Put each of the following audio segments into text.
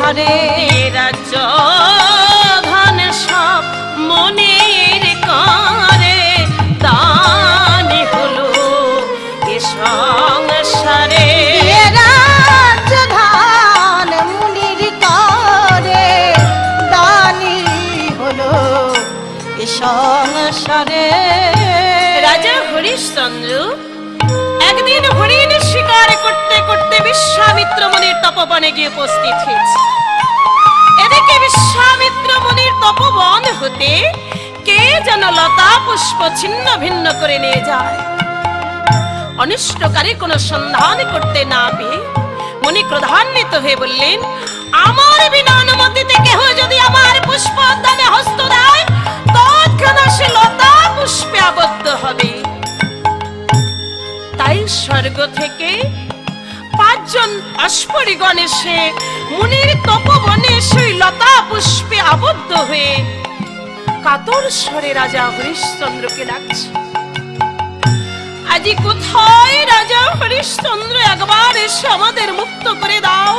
সরে রাজ্য ধন সব মনের করে দানি হলো এ সংসারে। রাজধান মুনির করে দানি হলো এ সংসারে। রাজা হরিশ্চন্দ্র একদিন হরিণ শিকার করতে করতে বিশ্বামিত্র মুনির তপবনে গিয়ে উপস্থিত হয়েছে। এদিকে বিশ্বামিত্র মুনির তপবন হতে কে যেন লতা পুষ্প ছিন্ন ভিন্ন করে নিয়ে যায়। অনিষ্টকারী কোন সন্ধান করতে না পেয়ে মুনি ক্রোধান্বিত হয়ে বললেন, আমার বিনা অনুমতিতে কেহ যদি আমার পুষ্পদানে হস্ত দেয় তৎক্ষণাৎ সে লতা পুষ্পে আবদ্ধ হবে। তাই স্বর্গ থেকে 5 জন অশ্বরীগণ এসে মুনির তপবনে সেই লতা পুষ্পে আবদ্ধ হয়ে কাতর স্বরে রাজা হরিশ্চন্দ্রকে ডাকছে। আজি কোথায় রাজা হরিশ্চন্দ্র, একবার এসে আমাদের মুক্ত করে দাও।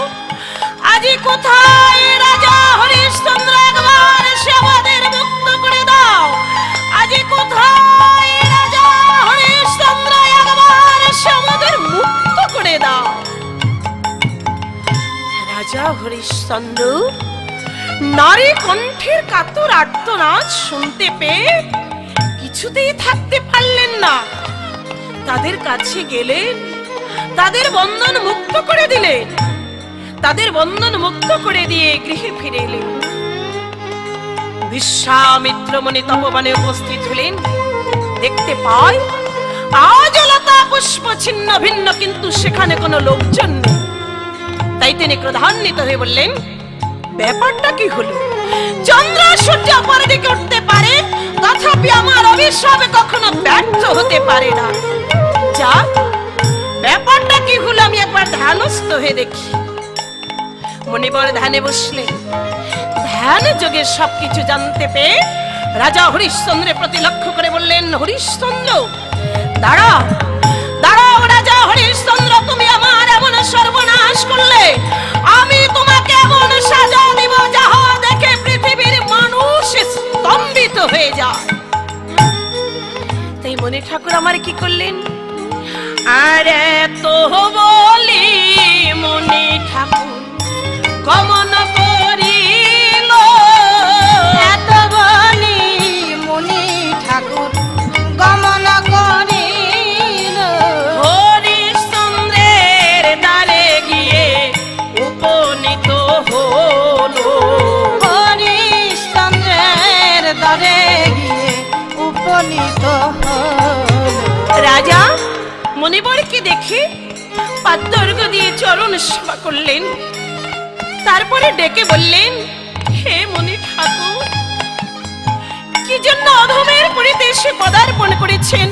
আজি কোথায় রাজা হরিশ্চন্দ্র, একবার এসে আমাদের মুক্ত করে দাও। আজি কোথায় রাজা হরিশ্চন্দ্র, একবার এসে আমাদের মুক্ত করে দাও। রাজা হরিশ্চন্দ্র নারী কণ্ঠের কাতর আর্তনাদ শুনতে পেয়ে কিছুতেই থাকতে পারলেন না। তাদের কাছে গেলেন, তাদের বন্ধন মুক্ত করে দিলেন। তাদের বন্ধন মুক্ত করে দিয়ে গৃহে ফিরে এলেন। বিশ্বামিত্র মুনি তপবনে উপস্থিত হলেন। দেখতে পায় আজ লতা পুষ্প ছিন্ন ভিন্ন, কিন্তু সেখানে কোনো লোকজন নেই। তাই তিনি ক্রোধান্বিত হয়ে বললেন, ব্যাপারটা কি হলো? চন্দ্র সূর্য পরের দিকে উঠতে পারে, তথাপি আমার অভিশাপ কখনো ব্যর্থ হতে পারে না। যাক, ব্যাপারটা কি হলো আমি একবার ধ্যানস্থ হয়ে দেখি। মণিবর ধ্যানে বসলেন। ধ্যান যোগে সবকিছু জানতে পেয়ে রাজা হরিশ্চন্দ্রের প্রতি লক্ষ্য করে বললেন, হরিশ্চন্দ্র দাঁড়াও, দাঁড়াও রাজা হরিশ্চন্দ্র, তুমি আমার এমন সর্বনাশ করলে, আমি তোমাকে এমন সাজা দিব যাহা দেখে পৃথিবীর মানুষ স্তম্ভিত হয়ে যায়। তাই মনি ঠাকুর আমার কি করলেন? আরে তো বলি মনি ঠাকুর গমন করিল, এত বলি মুনি ঠাকুর গমন করিল, হরিশ্চন্দ্রের দ্বারে গিয়ে উপনীত হলো। হরিশ্চন্দ্রের দ্বারে গিয়ে উপনীত হল। রাজা মণিবরকে দেখে পাত্তর্ঘ্য দিয়ে চরণ সেবা করলেন। তারপরে ডেকে বললেন, হে মুনি ঠাকুর, কি জন্য অধমের পরিদেশে পদার্পণ করেছেন?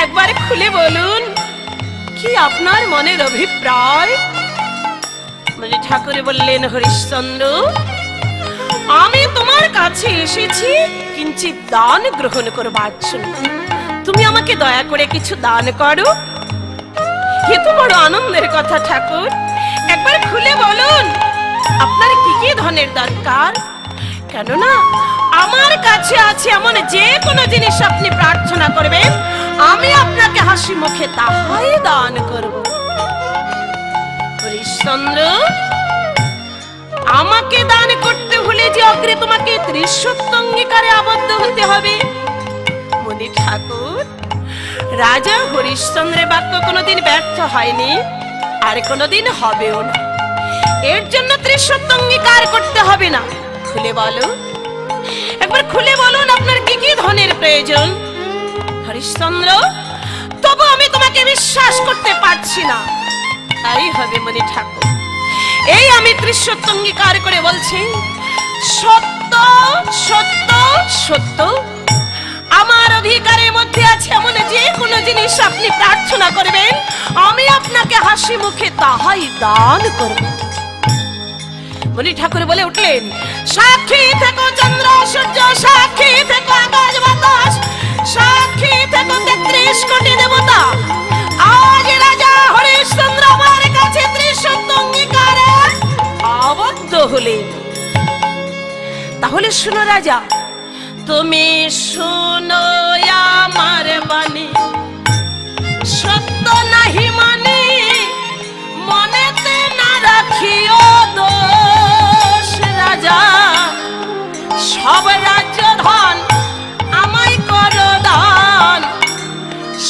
একবার খুলে বলুন, কি আপনার মনের অভিপ্রায়? মুনি ঠাকুর বললেন, হরিশ্চন্দ্র, আমি তোমার কাছে এসেছি কিঞ্চিৎ দান গ্রহণ করবার জন্য। তুমি আমাকে দয়া করে কিছু দান করো। এ তো বড় আনন্দের কথা ঠাকুর, একবার খুলে বলুন আপনার কি কি ধনের দরকার। কেননা আমার কাছে আছে এমন যে কোনো জিনিস আপনি প্রার্থনা করবেন, আমি আপনাকে হাসি মুখে তাহাই দান করব। হরিশ্চন্দ্র, আমাকে দান করতে হলে যে অগ্রে তোমাকে ত্রিশূত্র অঙ্গীকারে আবদ্ধ হতে হবে। মুনি ঠাকুর, রাজা হরিশ্চন্দ্রের বাক্য কোনোদিন ব্যর্থ হয়নি, আর কোনোদিন হবেও না। এর জন্য ত্রিশূত্র অঙ্গীকার করতে হবে না। খুলে বলো, একবার খুলে বলুন আপনার কি কি ধনের প্রয়োজন। হরিশ্চন্দ্র, তবু আমি তোমাকে বিশ্বাস করতে পারছি না। তাই হবে মুনি ঠাকুর, এই আমি ত্রিশূত্র অঙ্গীকার করে বলছি, সত্য সত্য সত্য আমার অধিকারের মধ্যে আছে এমন যে কোনো জিনিস আপনি প্রার্থনা করবেন, আমি আপনাকে হাসি মুখে তাহাই দান করব। মুনি ঠাকুর বলে উঠলেন, সাক্ষী থেকো চন্দ্র সূর্য, সাক্ষী থেকো আকাশ বাতাস, সাক্ষী থেকো 33 কোটি দেবতা, আজ রাজা হরিশ্চন্দ্র আমার কাছে ত্রিশূত্র অঙ্গীকারে আবদ্ধ তাহলে শুনো রাজা, তুমি শুনো আমার বাণী, সত্য নাহি মানি মনেতে না রাখিও দোষ। রাজা সব রাজ্য ধন আমায় করো দান,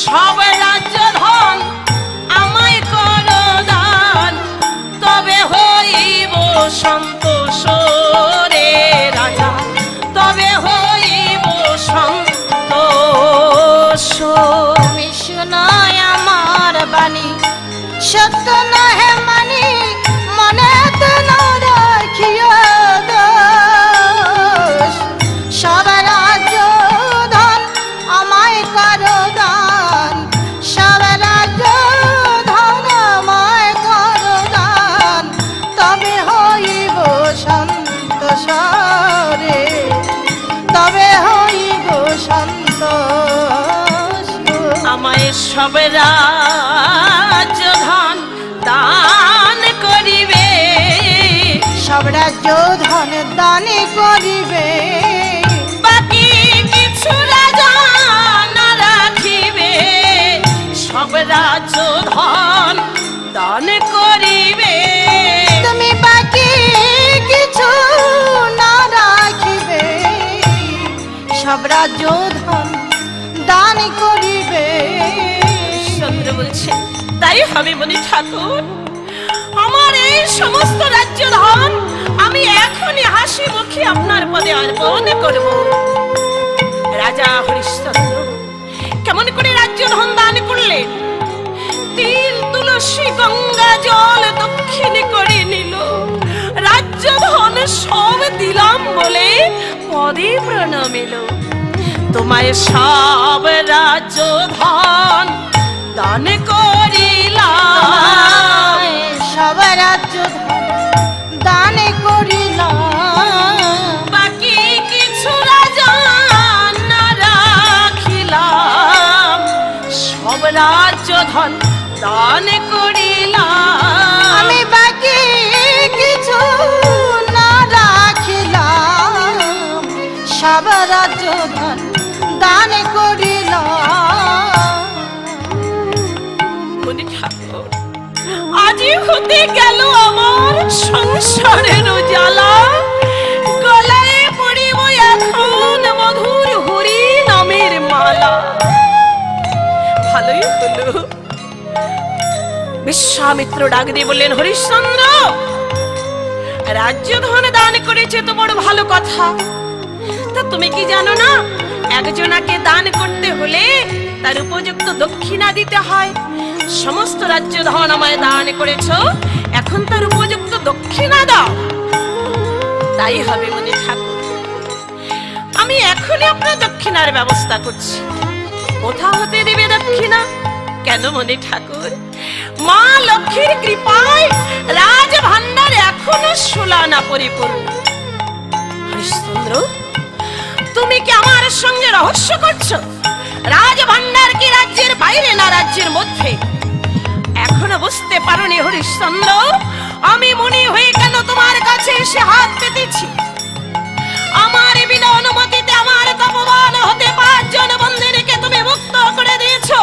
সব রাজ্য ধন আমায় করো দান, তবে হইব সন্তোষ রে রাজা, তবে হইব সন্তোষ। তুমি শুনো আমার বাণী, সত্য নহে মানি মনেতে না রাখিও দোষ। সব রাজ্য ধন আমায় করো দান, সব রাজ্য ধন আমায় করো দান, তবে হইব সন্তোষ রে, তবে হইব সন্তোষ। আমায় সব রাজ্য ধন দান করিবে, সব রাজ্য ধন দান করিবে, বাকি কিছু রাজা না রাখিবে। সব রাজ্য ধন দান করিবে, তুমি বাকি কিছু না রাখিবে, সব রাজ্য ধন দান করিবে। চন্দ্র বলছে তাই হবে মনি ঠাকুর, আমার এই সমস্ত রাজ্য ধন আমি এখনই হাসি মুখে আপনার পদে অর্পণ করব। রাজা হরিশ্চন্দ্র কেমন করে রাজ্য ধন দান করলেন? তিল তুলসী গঙ্গা জল দক্ষিণ করে নিল, রাজ্য ধন সব দিলাম বলে পদে প্রণমিল। তোমায় সব রাজ্য ধন দান করিলাম, সব রাজ্য ধন দান করিলাম, বাকি কিছু রাজা না রাখিলাম। সব রাজ্য ধন দান করিলাম, আমি বাকি কিছু না রাখিলাম, সব রাজ্য ধন দান করিলাম। মনি ঠাকুর আজি হতে গেল আমার সংসারের জ্বালা, গলায় পড়িব এখন মধুর হরি নামের মালা। ভালোই হলো বিশ্বামিত্র ডাক দিয়ে বললেন, হরিশ্চন্দ্র রাজ্য ধন দান করেছে তো বড় ভালো কথা, তা তুমি কি জানো না একজনাকে দান করতে হলে তার উপযুক্ত দক্ষিণা দিতে হয়। সমস্ত রাজ্য ধন আমায় দান করেছো, এখন তার উপযুক্ত দক্ষিণা দাও। তাই হবে মনি ঠাকুর, আমি এখনই আপনার দক্ষিণার ব্যবস্থা করছি। কোথা হতে দিবে দক্ষিণা? কেন মনি ঠাকুর, মা লক্ষ্মীর কৃপায় রাজ ভান্ডার এখনো সোলানা পরিপূর্ণ। হরিশ্চন্দ্র তুমি কি আমার সঙ্গে রহস্য করছো? রাজ ভান্ডার কি রাজ্যের বাইরে না রাজ্যের মধ্যে? এখনো বুঝতে পারোনি হরিশ্চন্দ্র, আমি মুনি হয়ে কেন তোমার কাছে এসে হাত পেতেছি? আমার বিনা অনুমতিতে আমার তপবান হতে 5 জন বন্দিনীকে তুমি মুক্ত করে দিয়েছো।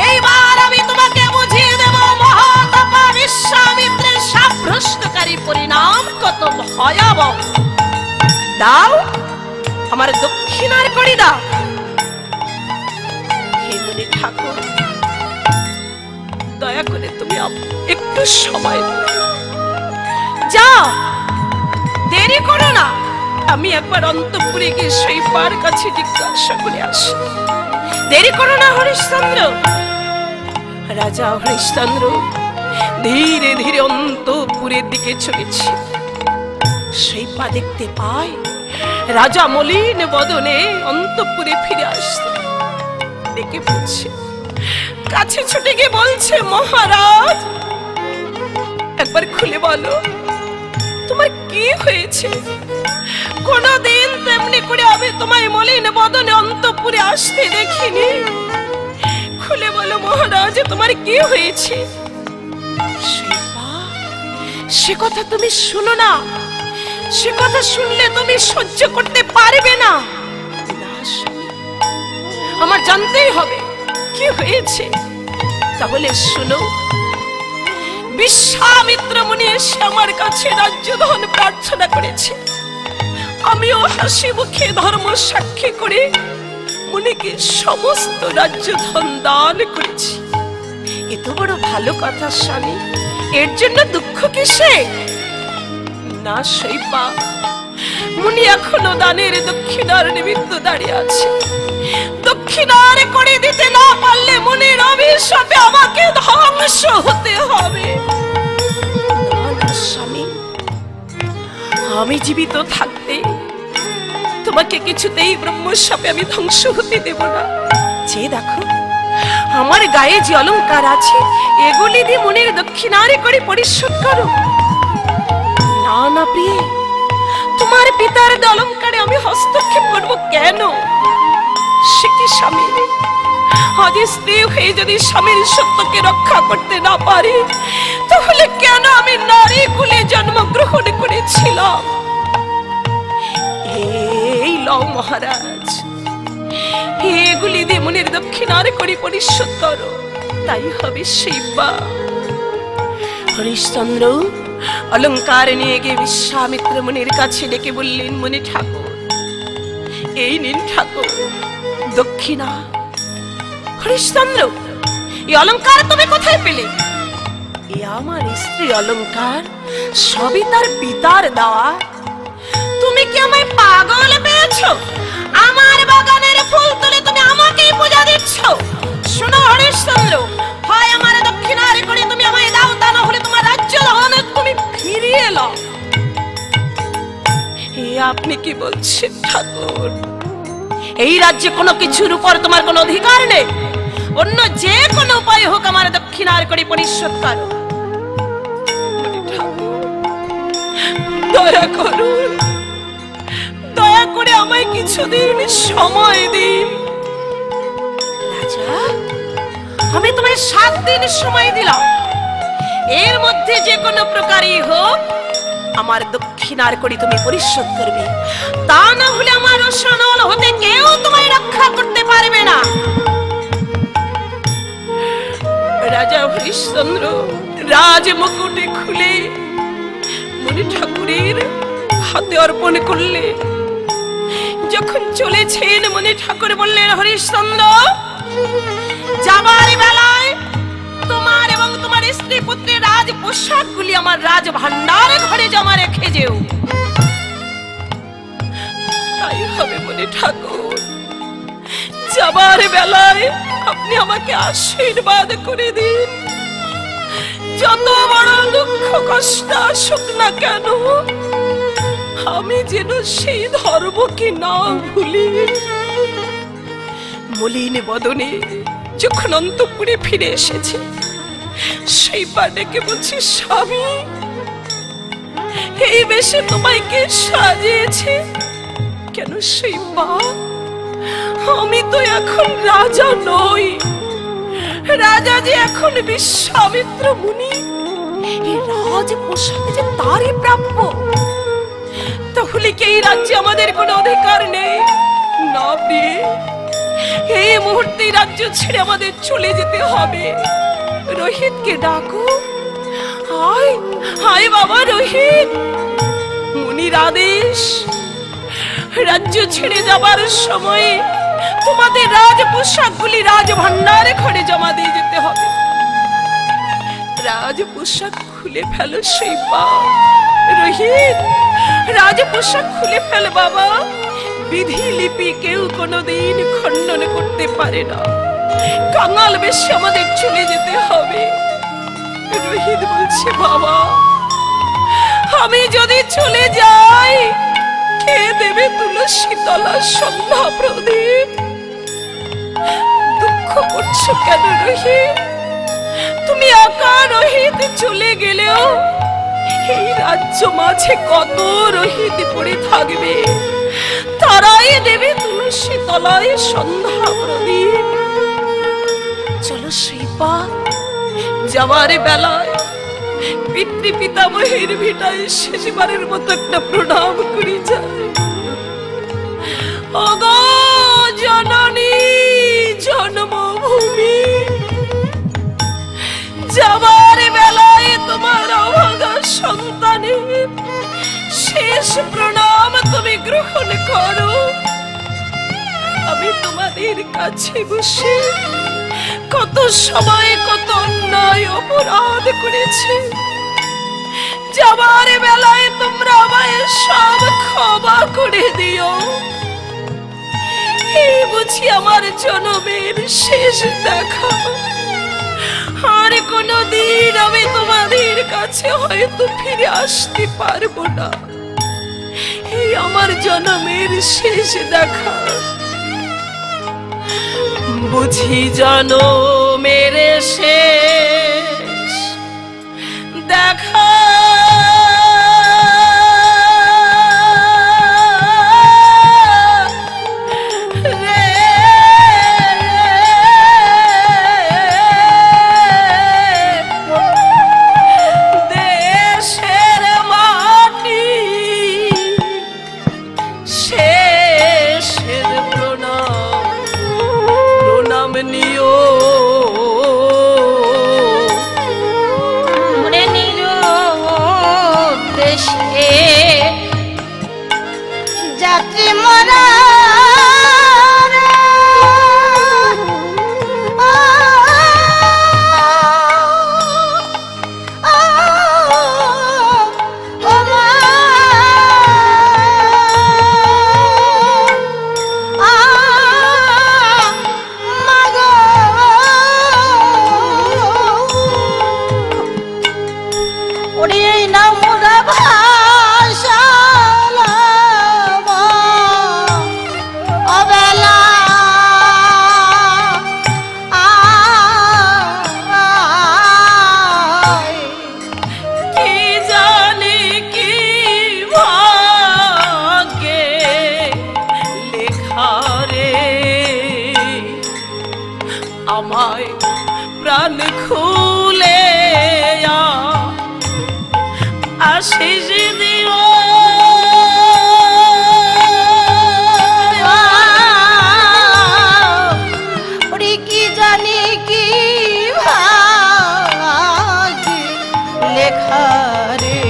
এইবার আমি তোমাকে বুঝিয়ে দেব মহাতপা বিশ্বামিত্রের সাভ্রষ্টকারী পরিণাম কত ভয়াবহ। দাও আমার দক্ষিণার করি দাও। হে মুনি ঠাকুর দয়া করে তুমি একটু সময় যাও, দেরি করো না। আমি একবার অন্তঃপুরে গিয়ে সেই পার কাছে জিজ্ঞাসা করে আসি। দেরি করো না হরিশ্চন্দ্র। রাজা হরিশ্চন্দ্র ধীরে ধীরে অন্তঃপুরের দিকে চলেছে। সেই পা দেখতে পায় রাজা মলিন বদনে অন্তঃপুরে ফিরে আসছে। দেখে বলছে, কাছে ছুটে গিয়ে বলছে, মহারাজ একবার খুলে বলো তোমার কি হয়েছে? কোনদিন তেমনি করে আমি তোমায় মলিন বদনে অন্তঃপুরে আসতে দেখিনি। খুলে বলো মহারাজ তোমার কি হয়েছে? সে কথা তুমি শুনো না, সে কথা শুনলে তুমি সহ্য করতে পারবে না। না স্বামী, আমার জানতেই হবে কি হয়েছে। তাহলে শুনো, বিশ্বামিত্র মুনি এসে আমার কাছে রাজ্যধন প্রার্থনা করেছে। আমিও হাসি মুখে ধর্ম সাক্ষী করে মুনিকে সমস্ত রাজ্যধন দান করেছি। এত বড় ভালো কথা স্বামী, এর জন্য দুঃখ কিসে? না শৈবা, মুনি এখনো দানের দক্ষিণার নিমিত্ত দাঁড়িয়ে আছে। দক্ষিণার করে দিতে না পারলে মুনির অভিশাপে আমাকে ধ্বংস হতে হবে। না স্বামী, আমি জীবিত থাকতে তোমাকে কিছুতেই ব্রহ্মশাপে আমি ধ্বংস হতে দেব না। যে দেখো, আমার গায়ে যে অলংকার আছে এগুলি দিয়ে মুনির দক্ষিণারে করে পরিশোধ করো। না না প্রিয়ে, তোমার পিতার অলংকারে আমি হস্তক্ষেপ করব কেন? সে কি স্বামী? আজ স্ত্রী হয়ে যদি স্বামীর সত্যকে রক্ষা করতে না পারি, তাহলে কেন আমি নারী কুলে জন্মগ্রহণ করেছিলাম? এই লও মহারাজ, এগুলি দিয়ে মুনির দক্ষিণার করে পরিশোধ করো, তাই হবে শিবা। হরিশ্চন্দ্র অলংকার নিয়ে গিয়ে বিশ্বামিত্র মুনির কাছে ডেকে বললেন, মুনি ঠাকুর, এই নিন ঠাকুর দক্ষিণা। হরিশ্চন্দ্র, এই অলংকার তুমি কোথায় পেলে? এ আমার স্ত্রী অলংকার, সবই তার পিতার দেওয়া। তুমি কি আমায় পাগল পেয়েছো? আমার বাগানের ফুল তুলে তুমি আমাকেই পূজা দিচ্ছ? শোনো হরিশ্চন্দ্র, হয় আমার দক্ষিণার করে তুমি আমায় দাও, তা না হলে তোমার রাজ্য ধন তুমি ফিরিয়ে নাও। এ আপনি কি বলছেন ঠাকুর? এই রাজ্যে কোনো কিছুর উপর তোমার কোনো অধিকার নেই। অন্য যে কোনো উপায় হোক আমার দক্ষিণার করে পরিশোধ করো। দয়া করুন, দয়া করে আমায় কিছুদিন সময় দিন। রাজা, আমি তোমায় 7 দিন সময় দিলাম। এর মধ্যে যে কোনো প্রকারই হোক আমার দক্ষিণার করি তুমি পরিশোধ করবে, তা না হলে আমার রসনল হতে কেউ তোমায় রক্ষা করতে পারবে না। রাজা হরিশ্চন্দ্র রাজ মুকুটে খুলে মুনি ঠাকুরের হাতে অর্পণ করলে। যখন চলেছেন মুনি ঠাকুর বললেন, হরিশ্চন্দ্র, যাবার বেলায় তোমার এবং তোমার স্ত্রী পুত্রের রাজ পোশাক গুলি আমার রাজ ভান্ডার ঘরে জমা রেখে যেও। তাই হবে মুনি ঠাকুর। যাবার বেলায় আপনি আমাকে আশীর্বাদ করে দিন। যত বড় দুঃখ কষ্ট আসুক না কেন, আমি যেন সেই ধর্মকে না ভুলি। মলিন বদনে যখন অন্তঃপুরে ফিরে এসেছে, সেই ডেকে বলছি, স্বামী, এই বেশে তোমায় কে সাজিয়েছে? কেন সেই আমি তো এখন রাজা নই। রাজা যে এখন বিশ্বামিত্র মুনি, এই রাজ পোশাক যে তারই প্রাপ্য। তাহলে কি এই রাজ্যে আমাদের কোনো অধিকার নেই? না প্রিয়ে, এই মুহূর্তে রাজ্য ছেড়ে আমাদের চলে যেতে হবে। রোহিতকে ডাকো। আয় আয় বাবা রোহিত, মুনির আদেশ, রাজ্য ছেড়ে যাবার সময় তোমাদের রাজ পোশাকগুলি রাজ ভান্ডারে ঘরে জমা দিয়ে যেতে হবে। রাজ পোশাক খুলে ফেলো সেই রোহিত, রাজ পোশাক খুলে ফেল বাবা। বিধি লিপি কেউ কোনোদিন খণ্ডন করতে পারে না। কাঙাল বেশে আমাদের চলে যেতে হবে। রোহিত বলছে, বাবা, আমি যদি চলে যাই কে দেবে তুলসী তলা সন্ধ্যা প্রদীপ? দুঃখ করছো কেন রোহিত? তুমি একা রোহিত চলে গেলেও এই রাজ্য মাঝে কত রোহিত পড়ে থাকবে, তারাই দেবে তুলসী তলায় সন্ধ্যা প্রদীপ। চলো শিল্পা, যাবার বেলায় পিতৃ পিতামহের ভিটায় শেষবারের মতো একটা প্রণাম করি যায়। ওগো জননী জন্মভূমি, যাবার বেলায় তোমার অভাগা সন্তানের শেষ প্রণাম তুমি গ্রহণ করো। আমি তোমাদের কাছে বসে কত সময় কত অন্যায় অপরাধ করেছি, যাবার বেলায় তোমরা আমায় সব ক্ষমা করে দিও। এই বুঝি আমার জন্মের শেষ দেখা, আর কোনদিন আমি তোমাদের কাছে হয়তো ফিরে আসতে পারবো না। এই আমার জন্মের শেষ দেখা, বুঝি জন্মের শেষ দেখা। যাত্রী মরা আমায় প্রাণ খুলে আশিস দিও। ওরে কি জানি কি ভাগ্যে লেখা রে,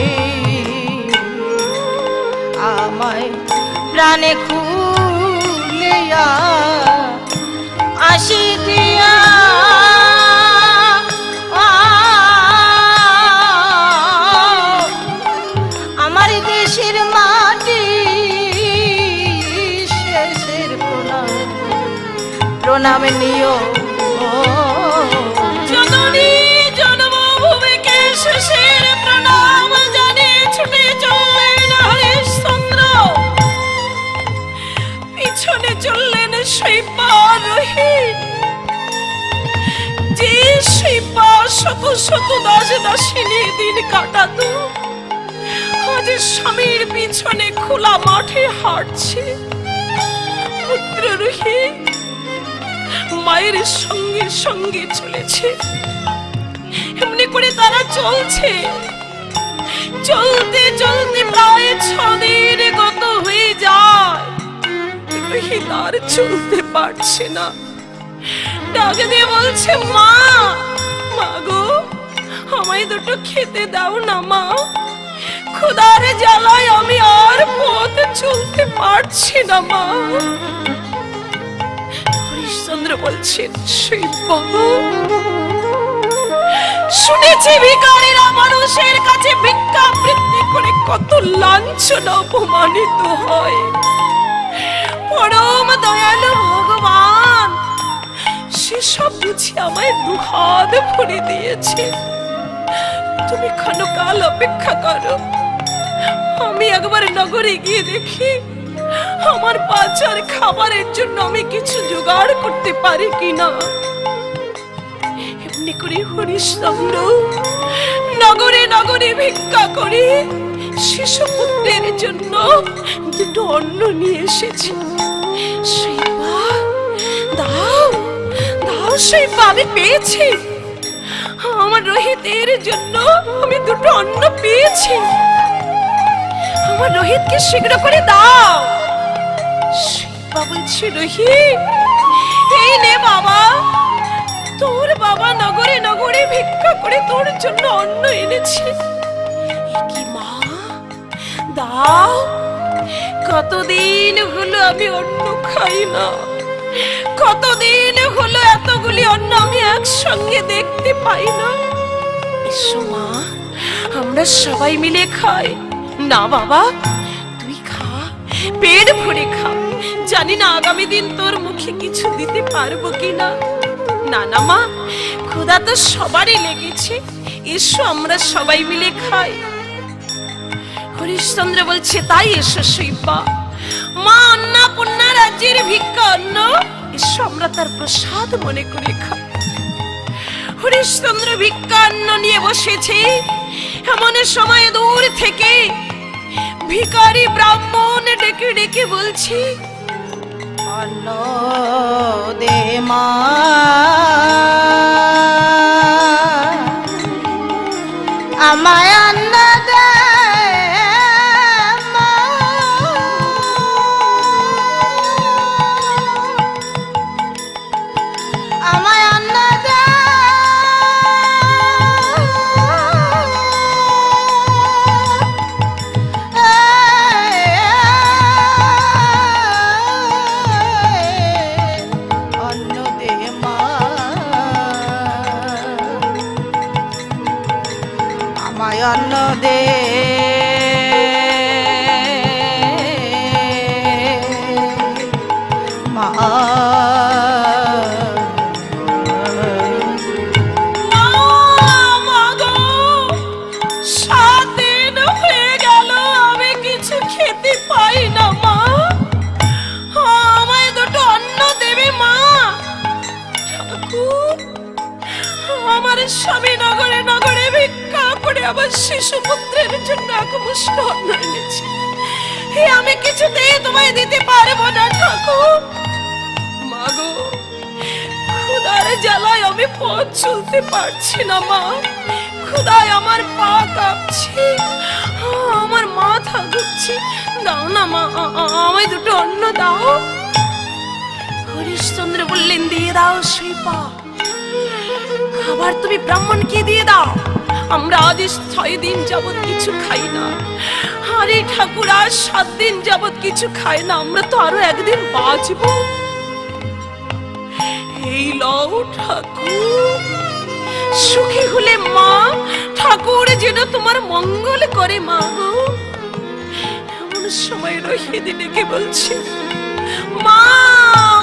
আমায় প্রাণে খুলে আসি দিয়া। আমার দেশের মাটি শেষের প্রণাম নিও। জননী জন্মভূমিকে শেষের প্রণাম জানিয়ে ছুটে চললেন হরিশ্চন্দ্র। পিছনে চললেন শৈবারোহী, যে শৈবা শত শত দাস দাসিনী দিন কাটাতো, আজ স্বামীর পিছনে খোলা মাঠে হাঁটছে। পুত্ররোহী মায়ের সঙ্গে সঙ্গে চলেছে। এমনি করে তারা চলছে, চলতে চলতে প্রায় 6 দিন গত হয়ে যায়। আর চলতে পারছে না, ডাক দিয়ে বলছে, মা মা গো, আমায় দুটো খেতে দাও না মা, ক্ষুধার জ্বালায় আমি আর পথ চলতে পারছি না মা। হরিশ্চন্দ্র বলছেন, শুনেছি ভিখারীরা মানুষের কাছে ভিক্ষা বৃত্তি করে কত লাঞ্ছনা অপমানিত হয়। পরম দয়ালু ভগবান সেসব বুঝি আমায় দুহাত ভরে দিয়েছে। তুমি ক্ষণকাল অপেক্ষা করো, আমি একবার নগরে গিয়ে দেখি আমার বাচ্চার খাবারের জন্য আমি কিছু জোগাড় করতে পারি কিনা। এমনি করে হরিশ্চন্দ্র নগরে নগরে ভিক্ষা করে শিশুপুত্রের জন্য দুটো অন্ন নিয়ে এসেছি। দাও দাও, শৈবা আমি পেয়েছি, আমার রোহিতের জন্য আমি দুটো অন্ন পেয়েছি, আমার রোহিতকে শীঘ্র করে দাও। শিবা বলছে, রোহিত এই নে বাবা, তোর বাবা নগরে নগরে ভিক্ষা করে তোর জন্য অন্ন এনেছে। কি মা, দাও, কতদিন হলো আমি অন্ন খাই না, কতদিন হলো এতগুলি অন্ন আমি একসঙ্গে দেখতে পাই না। এসো মা, আমরা সবাই মিলে খাই। না বাবা, তুই খা, পেট ভরে খা, জানি না আগামী দিন তোর মুখে কিছু দিতে পারবো কিনা। না না মা, ক্ষুধা তো সবারই লেগেছে, এসো আমরা সবাই মিলে খাই। হরিশ্চন্দ্র বলছে, তাই এসো শিবা, মা অন্নপূর্ণা রাজ্যের ভিক্ষা অন্ন, এসো আমরা তার প্রসাদ মনে করে খাই। হরিশ্চন্দ্র ভিক্ষা অন্ন নিয়ে বসেছে, এমন সময় দূর থেকে ভিখারি ব্রাহ্মণ ডেকে ডেকে বলছে, অন্ন দে মা, আমায় অন্ন দে মা, আমায় অন্ন দে। অন্ন দে মা, আমায় অন্ন দে মা। মা গো, 7 দিন হয়ে গেল আমি কিছু খেতে পাই না মা, আমায় দুটো অন্ন দেবে মা। ঠাকুর, আমার স্বামী নগরে নগরে ভিক্ষা করে আমার শিশু পুত্রের জন্য একমুষ্ট অন্ন এনেছে, আমি কিছুতেই তোমায় দিতে পারবো না ঠাকুর। মা গো, ক্ষুধার জ্বালায় আমি পথ চলতে পারছি না মা, ক্ষুধায় আমার পা কাঁপছে, আমার মাথা ঘুরছে, দাও না মা, আমায় দুটো অন্ন দাও। হরিশ্চন্দ্র বললেন, দিয়ে দাও শিবা, খাবার তুমি ব্রাহ্মণকে দিয়ে দাও, আমরা আজ 6 দিন যাবৎ কিছু খাই না। আরে ঠাকুর, আজ 7 দিন যাবৎ কিছু খাই না, আমরা তো আরো একদিন বাঁচবো। এই লও ঠাকুর, সুখী হলে মা, ঠাকুর যেন তোমার মঙ্গল করে মা গো। এমন সময় রোহিত ডেকে বলছে, মা,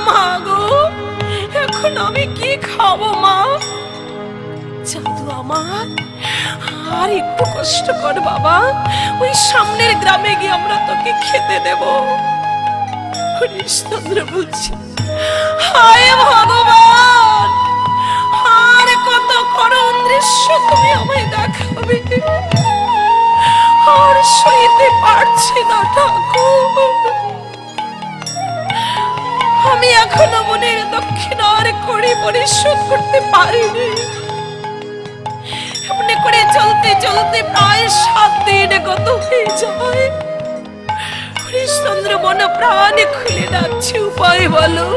মা গো, এখন আমি কি খাবো মা? জাদু আমার, আর একটু কষ্ট কর বাবা, ওই সামনের গ্রামে গিয়ে আমরা তোকে খেতে দেব। হরিশ্চন্দ্র বলছে, হায় ভগবান, আর কত করুণ দৃশ্য তুমি আমায় দেখাবে, আর সইতে পারছি না ঠাকুর। আমি এখনো মনের দক্ষিণার কড়ি পরিশোধ করতে পারিনি। এমনি করে চলতে চলতে প্রায় 7 দিন গত হয়ে যায়। হরিশ্চন্দ্র মন প্রাণ খুলে ডাকছে, উপায় বলো,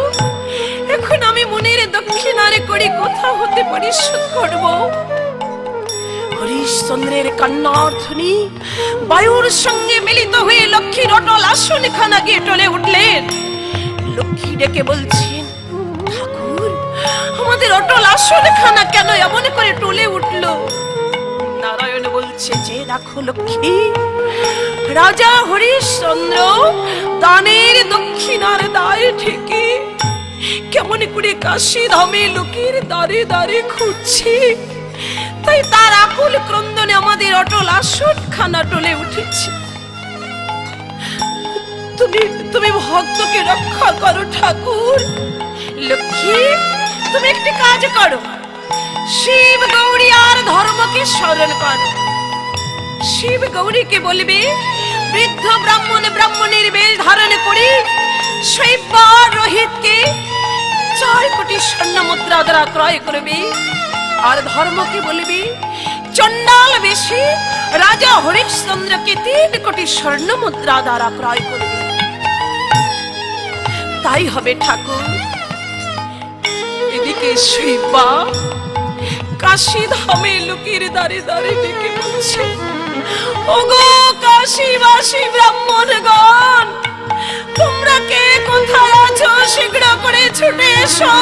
এখন আমি মনের দক্ষিণার কড়ি কোথা হতে পরিশোধ করব? হরিশ্চন্দ্রের কান্নার ধ্বনি বায়ুর সঙ্গে মিলিত হয়ে লক্ষ্মীর অটল আসনখানা গিয়ে টলে উঠলেন। লক্ষ্মী ডেকে বলছেন, ঠাকুর, আমাদের অটল আসনখানা কেন এমন করে টলে উঠলো? নারায়ণ বলছে, যে দেখো লক্ষ্মী, রাজা হরিশ্চন্দ্র দানের দক্ষিণার দায় থেকে কেমন করে কাশী ধামে লোকের দাঁড়ে দাঁড়ে ঘুরছে, তাই তার আকুল ক্রন্দনে আমাদের অটল আসনখানা টলে উঠেছে। তুমি ভক্তকে রক্ষা করো ঠাকুর। লক্ষ্মী, তুমি একটি কাজ করো, শিব গৌরী আর ধর্মকে স্মরণ করো। শিব গৌরীকে বলবে, বৃদ্ধ ব্রাহ্মণের বেশ ধারণ করে শৈব্য রোহিতকে 4 কোটি স্বর্ণ মুদ্রা দ্বারা ক্রয় করবে, আর ধর্মকে বলবি চণ্ডাল বেশি রাজা হরিশ্চন্দ্রকে 3 কোটি স্বর্ণ মুদ্রা দ্বারা ক্রয় করবে। তাই হবে ঠাকুর। এদিকে শিবা কাশী ধামে লোকের দ্বারে দ্বারে ডেকে বলছে, ওগো কাশীবাসী ব্রাহ্মণগণ, তোমরা কে কোথায় আছো শীঘ্র করে ছুটে এসো,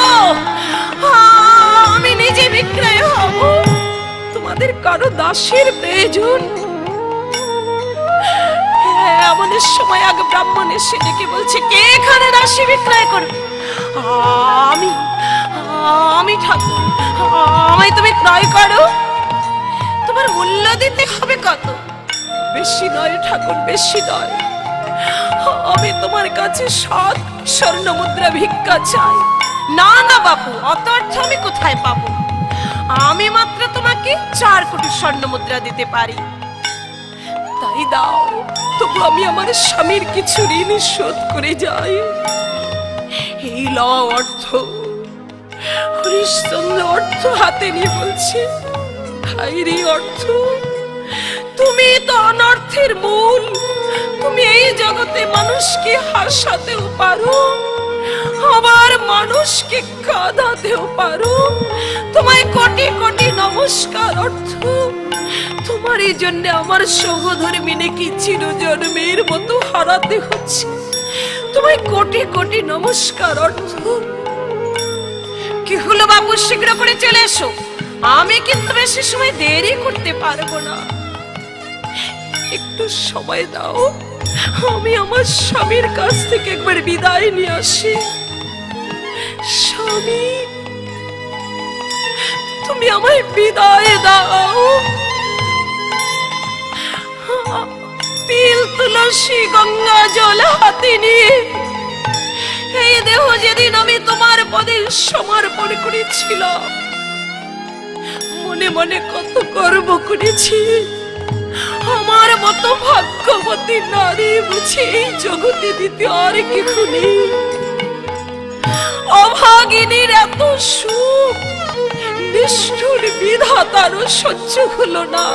আমি নিজে বিক্রয় হব। তোমাদের কারো দাসীর প্রয়োজন? এমন সময় এক ব্রাহ্মণ এসে ডেকে বলছে, কে এখানে দাসী বিক্রয় করবে? আমি আমি ঠাকুর, আমায় তুমি ক্রয় করো। তোমার মূল্য দিতে হবে কত? বেশি নয় ঠাকুর, বেশি নয়। আমি তোমার কাছে 7 স্বর্ণ মুদ্রা ভিক্ষা চাই। না না বাপু, অত অর্থ আমি কোথায় পাবো? আমি মাত্র তোমাকে 4 কোটি স্বর্ণ মুদ্রা দিতে পারি। তাই দাও, তবু আমি আমার স্বামীর কিছু ঋণ শোধ করে যাই। এই লও অর্থ। হরিশ্চন্দ্র অর্থ হাতে নিয়ে বলছে, ভাইরে অর্থ, তুমি তো অনর্থের মূল। তুমি এই জগতে মানুষকে হাসাতেও পারো, আবার মানুষকে কাঁদাতেও পারো। তোমায় কোটি কোটি নমস্কার অর্থ। তোমার এই জন্য আমার সহধর্মিনীকে চিরজন্মের মতো হারাতে হচ্ছে। তোমায় কোটি কোটি নমস্কার অর্থ। কি হলো বাবু, শীঘ্র করে চলে এসো। আমি কিন্তু বেশি সময় দেরি করতে পারবো না। একটু সময় দাও, আমি আমার স্বামীর কাছ থেকে একবার বিদায় নিয়ে আসি। স্বামী, তুমি আমায় বিদায় দাও। তিল তুলসী গঙ্গা জল হাতে নিয়ে এই দেহ যেদিন আমি তোমার পদে সমর্পণ করেছিলাম, মনে মনে কত গর্ব করেছি। আমার মতো ভাগ্যবতী নারী বুঝি এই জগতে দিতে আর কেউ নেই। অভাগিনীর এত সুখ নিষ্ঠুর বিধাতারও সহ্য হলো না।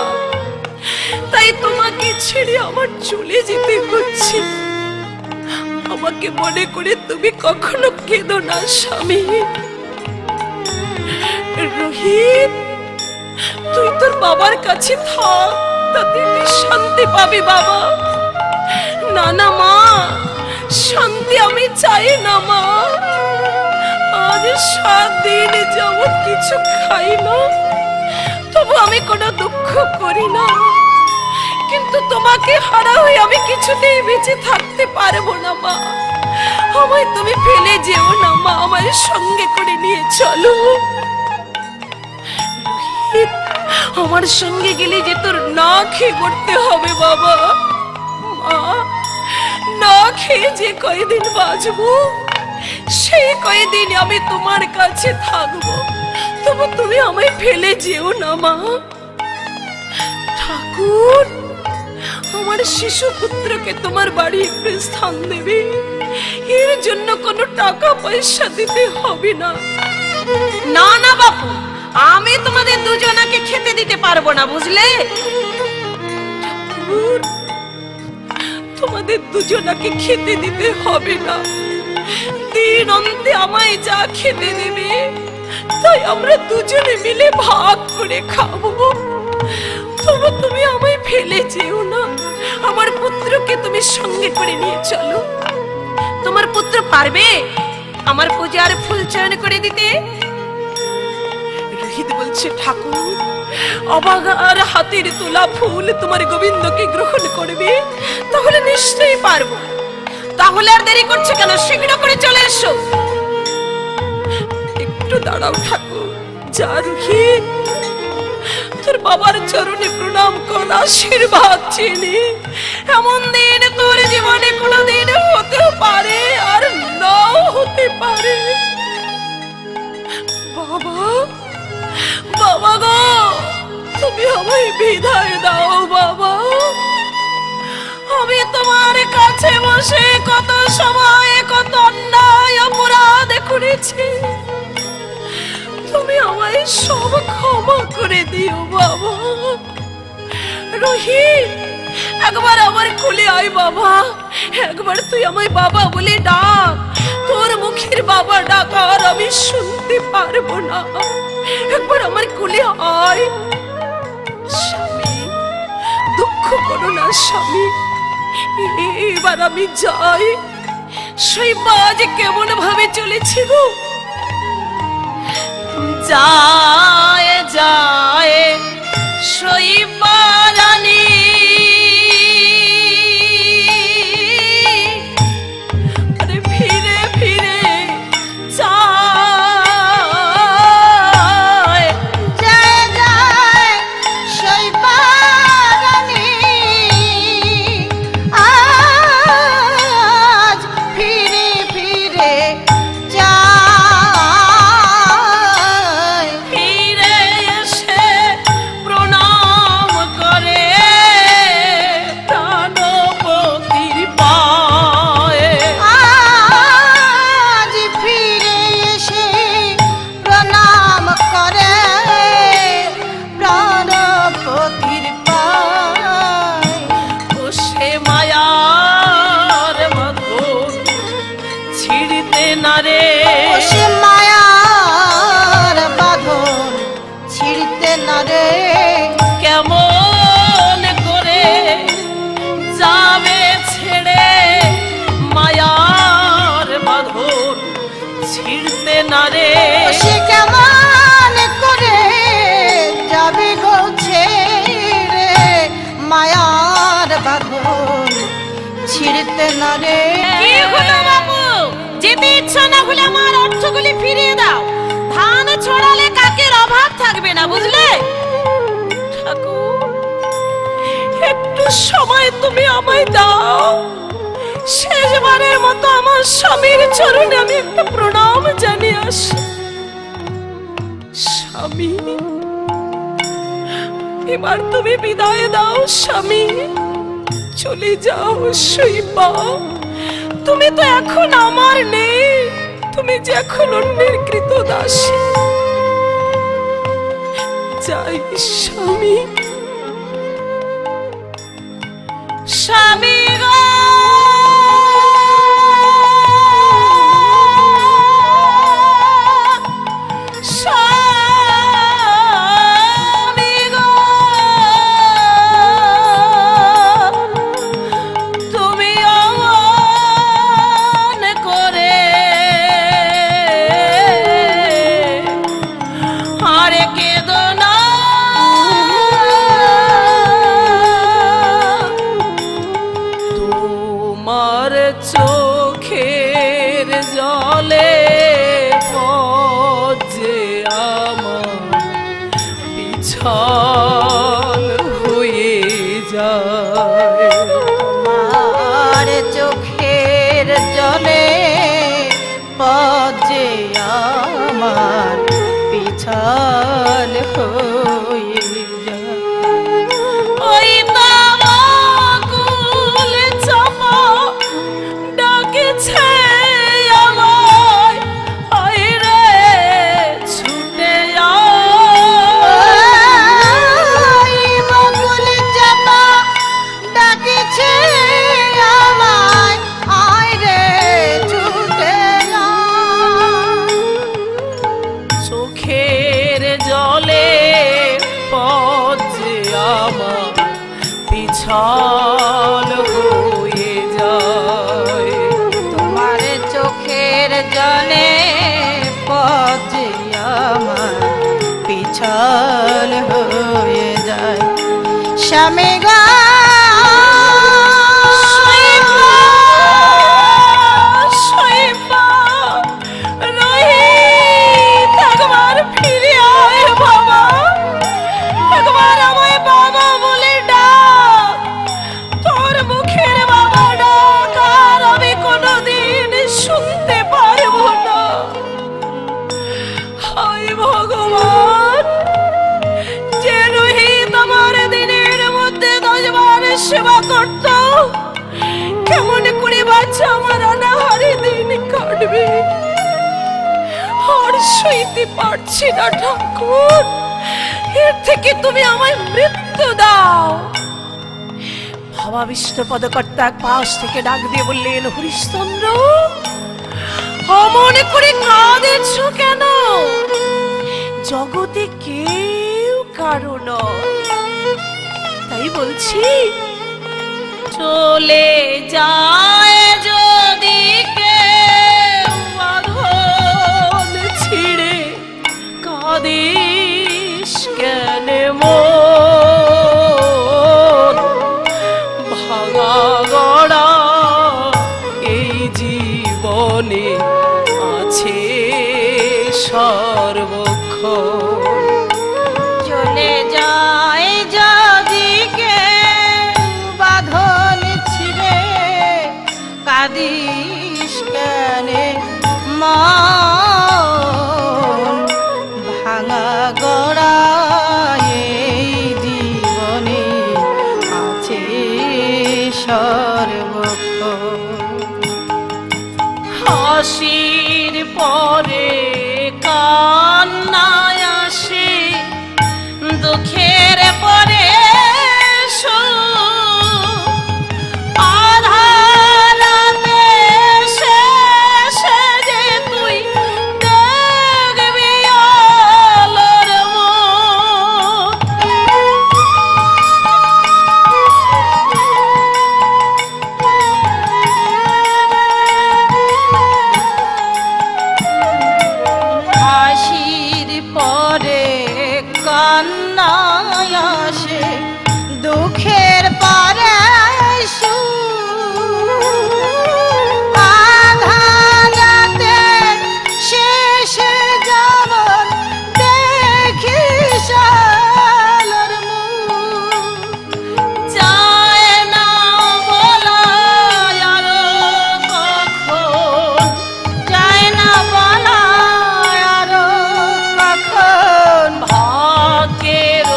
তাই তোমাকে ছেড়ে আমার চলে যেতে হচ্ছে। আমাকে মনে করে তুমি কখনো কেঁদো না স্বামী। রোহিত, তুই তোর বাবার কাছে থাক, তাতে তুই শান্তি পাবি বাবা। না না মা, শান্তি আমি চাই না মা। আজ 7 দিন যাবৎ কিছু খাই না, তবু আমি কোনো দুঃখ করি না। কিন্তু তোমাকে হারা হয়ে আমি কিছুতেই বেঁচে থাকতে পারবো না মা। আমায় তুমি ফেলে যেও না মা, আমার সঙ্গে করে নিয়ে চলো। আমার সঙ্গে গেলে যে তোর না খেয়ে মরতে হবে বাবা। মা, না খেয়ে যে কয়দিন বাঁচবো, সেই কয়দিন আমি তোমার কাছে থাকবো। তবু তুমি আমায় ফেলে যেও না মা। ঠাকুর, আমার শিশু পুত্রকে তোমার বাড়ি একটু স্থান দেবে। এর জন্য কোনো টাকা পয়সা দিতে হবে না। না না বাপু, আমি তোমাদের দুজনাকে খেতে দিতে পারবো না, বুঝলে? ঠাকুর, তোমাদের দুজনাকে খেতে দিতে হবে না। দিন অন্তে আমায় যা খেতে দেবে তাই আমরা দুজনে মিলে ভাগ করে খাবো। তবু তুমি আমায় ফেলে যেও না। আমার পুত্রকে তুমি সঙ্গে করে নিয়ে চলো। তোমার পুত্র পারবে আমার পূজার ফুল চয়ন করে দিতে? রোহিত বলছে, ঠাকুর, অবাগার হাতের তোলা ফুল তোমার গোবিন্দকে গ্রহণ করবে? তাহলে নিশ্চয়ই পারবো। তাহলে আর দেরি করছে কেন? শীঘ্র করে চলে এসো। একটু দাঁড়াও ঠাকুর। যা রোহিত, তোর বাবার চরণে প্রণাম কর, আশীর্বাদ চেনে। এমন দিন তোর জীবনে কোনোদিন হতে পারে আর নাও হতে পারে। বাবা, বাবা গো, তুমি আমায় বিদায় দাও বাবা। আমি তোমার কাছে বসে কত সময় কত অন্যায় অপরাধ করেছি। তুমি আমায় সব ক্ষমা ক্ষমা করে দিও বাবা। রোহিত, একবার আমার কোলে আয় বাবা, একবার তুই আমায় বাবা বলে ডাক। তোর মুখের বাবা ডাক আর আমি শুনতে পারবো না, একবার আমার কোলে আয়। স্বামী, দুঃখ করো না স্বামী, এবার আমি যাই। শৈবা আজ কেমন ভাবে চলেছে গো। যায় যায় শৈবা রানী, ফিরে ফিরে যায়। যায় যায় শৈবা রানী, আজ ফিরে ফিরে যায়। ফিরে এসে প্রণাম করে প্রাণপতির পায়ে। আজ ফিরে এসে প্রণাম করে প্রাণপতির পায়। ও সে মায়ার বাঁধন ছিঁড়তে না রে, ও সে মায়ার বাঁধন ছিঁড়তে না রে। কেমন করে যাবে ছেড়ে, মায়ার বাঁধন ছিঁড়তে না রে। ও সে কেমন করে যাবে গো ছেড়ে, মায়ার বাঁধন ছিঁড়তে না রে। কি হলো বাবু, যেতে ইচ্ছা না হলে আমার অর্থগুলি ফিরিয়ে দাও। ধান ছড়ালে কাকের অভাব থাকবে না, বুঝলে? ঠাকুর, একটু সময় তুমি আমায় দাও, শেষবারের মতো আমার স্বামীর চরণে আমি একটা প্রণাম জানিয়ে আসি। স্বামী, এবার তুমি বিদায় দাও স্বামী, চলে যাও। শৈবা, তুমি তো এখন আমার নেই, তুমি যে এখন অন্যের কৃতদাসী। যাই স্বামী। স্বামী গো, স্বামী গো, তুমি অমন করে আরে কেঁদো না। তোমার চোখের জলে পজে আমার পিছল হয়ে যায়। তোমার চোখের জলে পজে আমার পিছল হয়ে যায়। ওই তামাকুল চাপা ডাকেছে আমায়, আয় রে ছুটে ওই বকুল চাপা ডাকিছে আমায়, আয় রে ছুটে আয়। চোখের জলে পজে আমার পিছল হয়ে যায়। তোমার চোখের জলে পজে আমার পিছল হয়ে যায়। স্বামী গো, শৈবা, শৈবা, রোহিত, একবার ফিরে আয় বাবা, একবার আমায় বাবা বলে ডাক। তোর মুখের বাবা ডাক আর আমি কোনোদিন শুনতে পারবো না। হায় ভগবান, যে রোহিত আমার দিনের মধ্যে 10 বার সেবা করত, কেমন করে বাচ্চা আমার অনাহারে দিন কাটবে। আর সইতে পারছি না ঠাকুর, এর থেকে তুমি আমায় মৃত্যু দাও। বাবা বিষ্ণুপদ কর্তা এক পাশ থেকে ডাক দিয়ে বললেন, হরিশ্চন্দ্র অমন করে কাঁদেছ কেন? জগতে কেউ কারো নয়, তাই বলছি চলে যায় যদি কেউ বাঁধন ছিঁড়ে, কাঁদিস কেন মন? ভাঙা গড়া এই জীবনে আছে সর্বক্ষণ। চলে যায় যদি কেউ বাঁধন ছিঁড়ে, কাঁদিস কেন মন? ভাঙা গড়া এই জীবনে আছে সর্বক্ষণ। হাসির পরে কান্নায় আসে, দুঃখের পরে সুখ। আধারাতে শেষে যে তুই দেখবি আলোর মুখ। হাসির পরে কান্নায় আসে, দুঃখের পরে সুখ। আধারাতে শেষে যেমন দেখিস আলোর মুখ। যায় না বলা আরো কখন, যায় না বলা আরো কখন। ভাগ্যের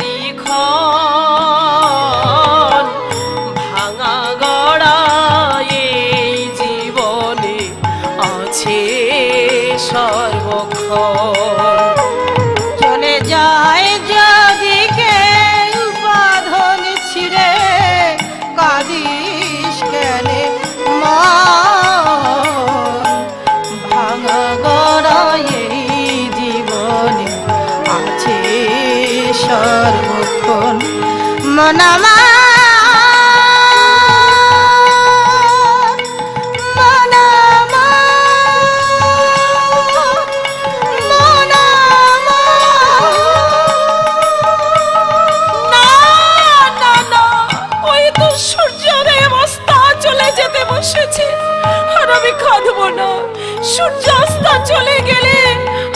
লিখন। ভাঙা গড়া এই জীবনে আছে সর্বক্ষণ। চলে যায় যদি কেউ বাঁধন ছিঁড়ে, কাঁদিস কেন মন? ভাঙা গড়া এই জীবনে আছে সর্বক্ষণ। মন আমার, মন আমার, মন আমার। না না না, ওই তো সূর্যোদয় অবস্থা চলে যেতে বসেছে, আর আমি কাঁদবো না। সূর্যাস্ত চলে গেলে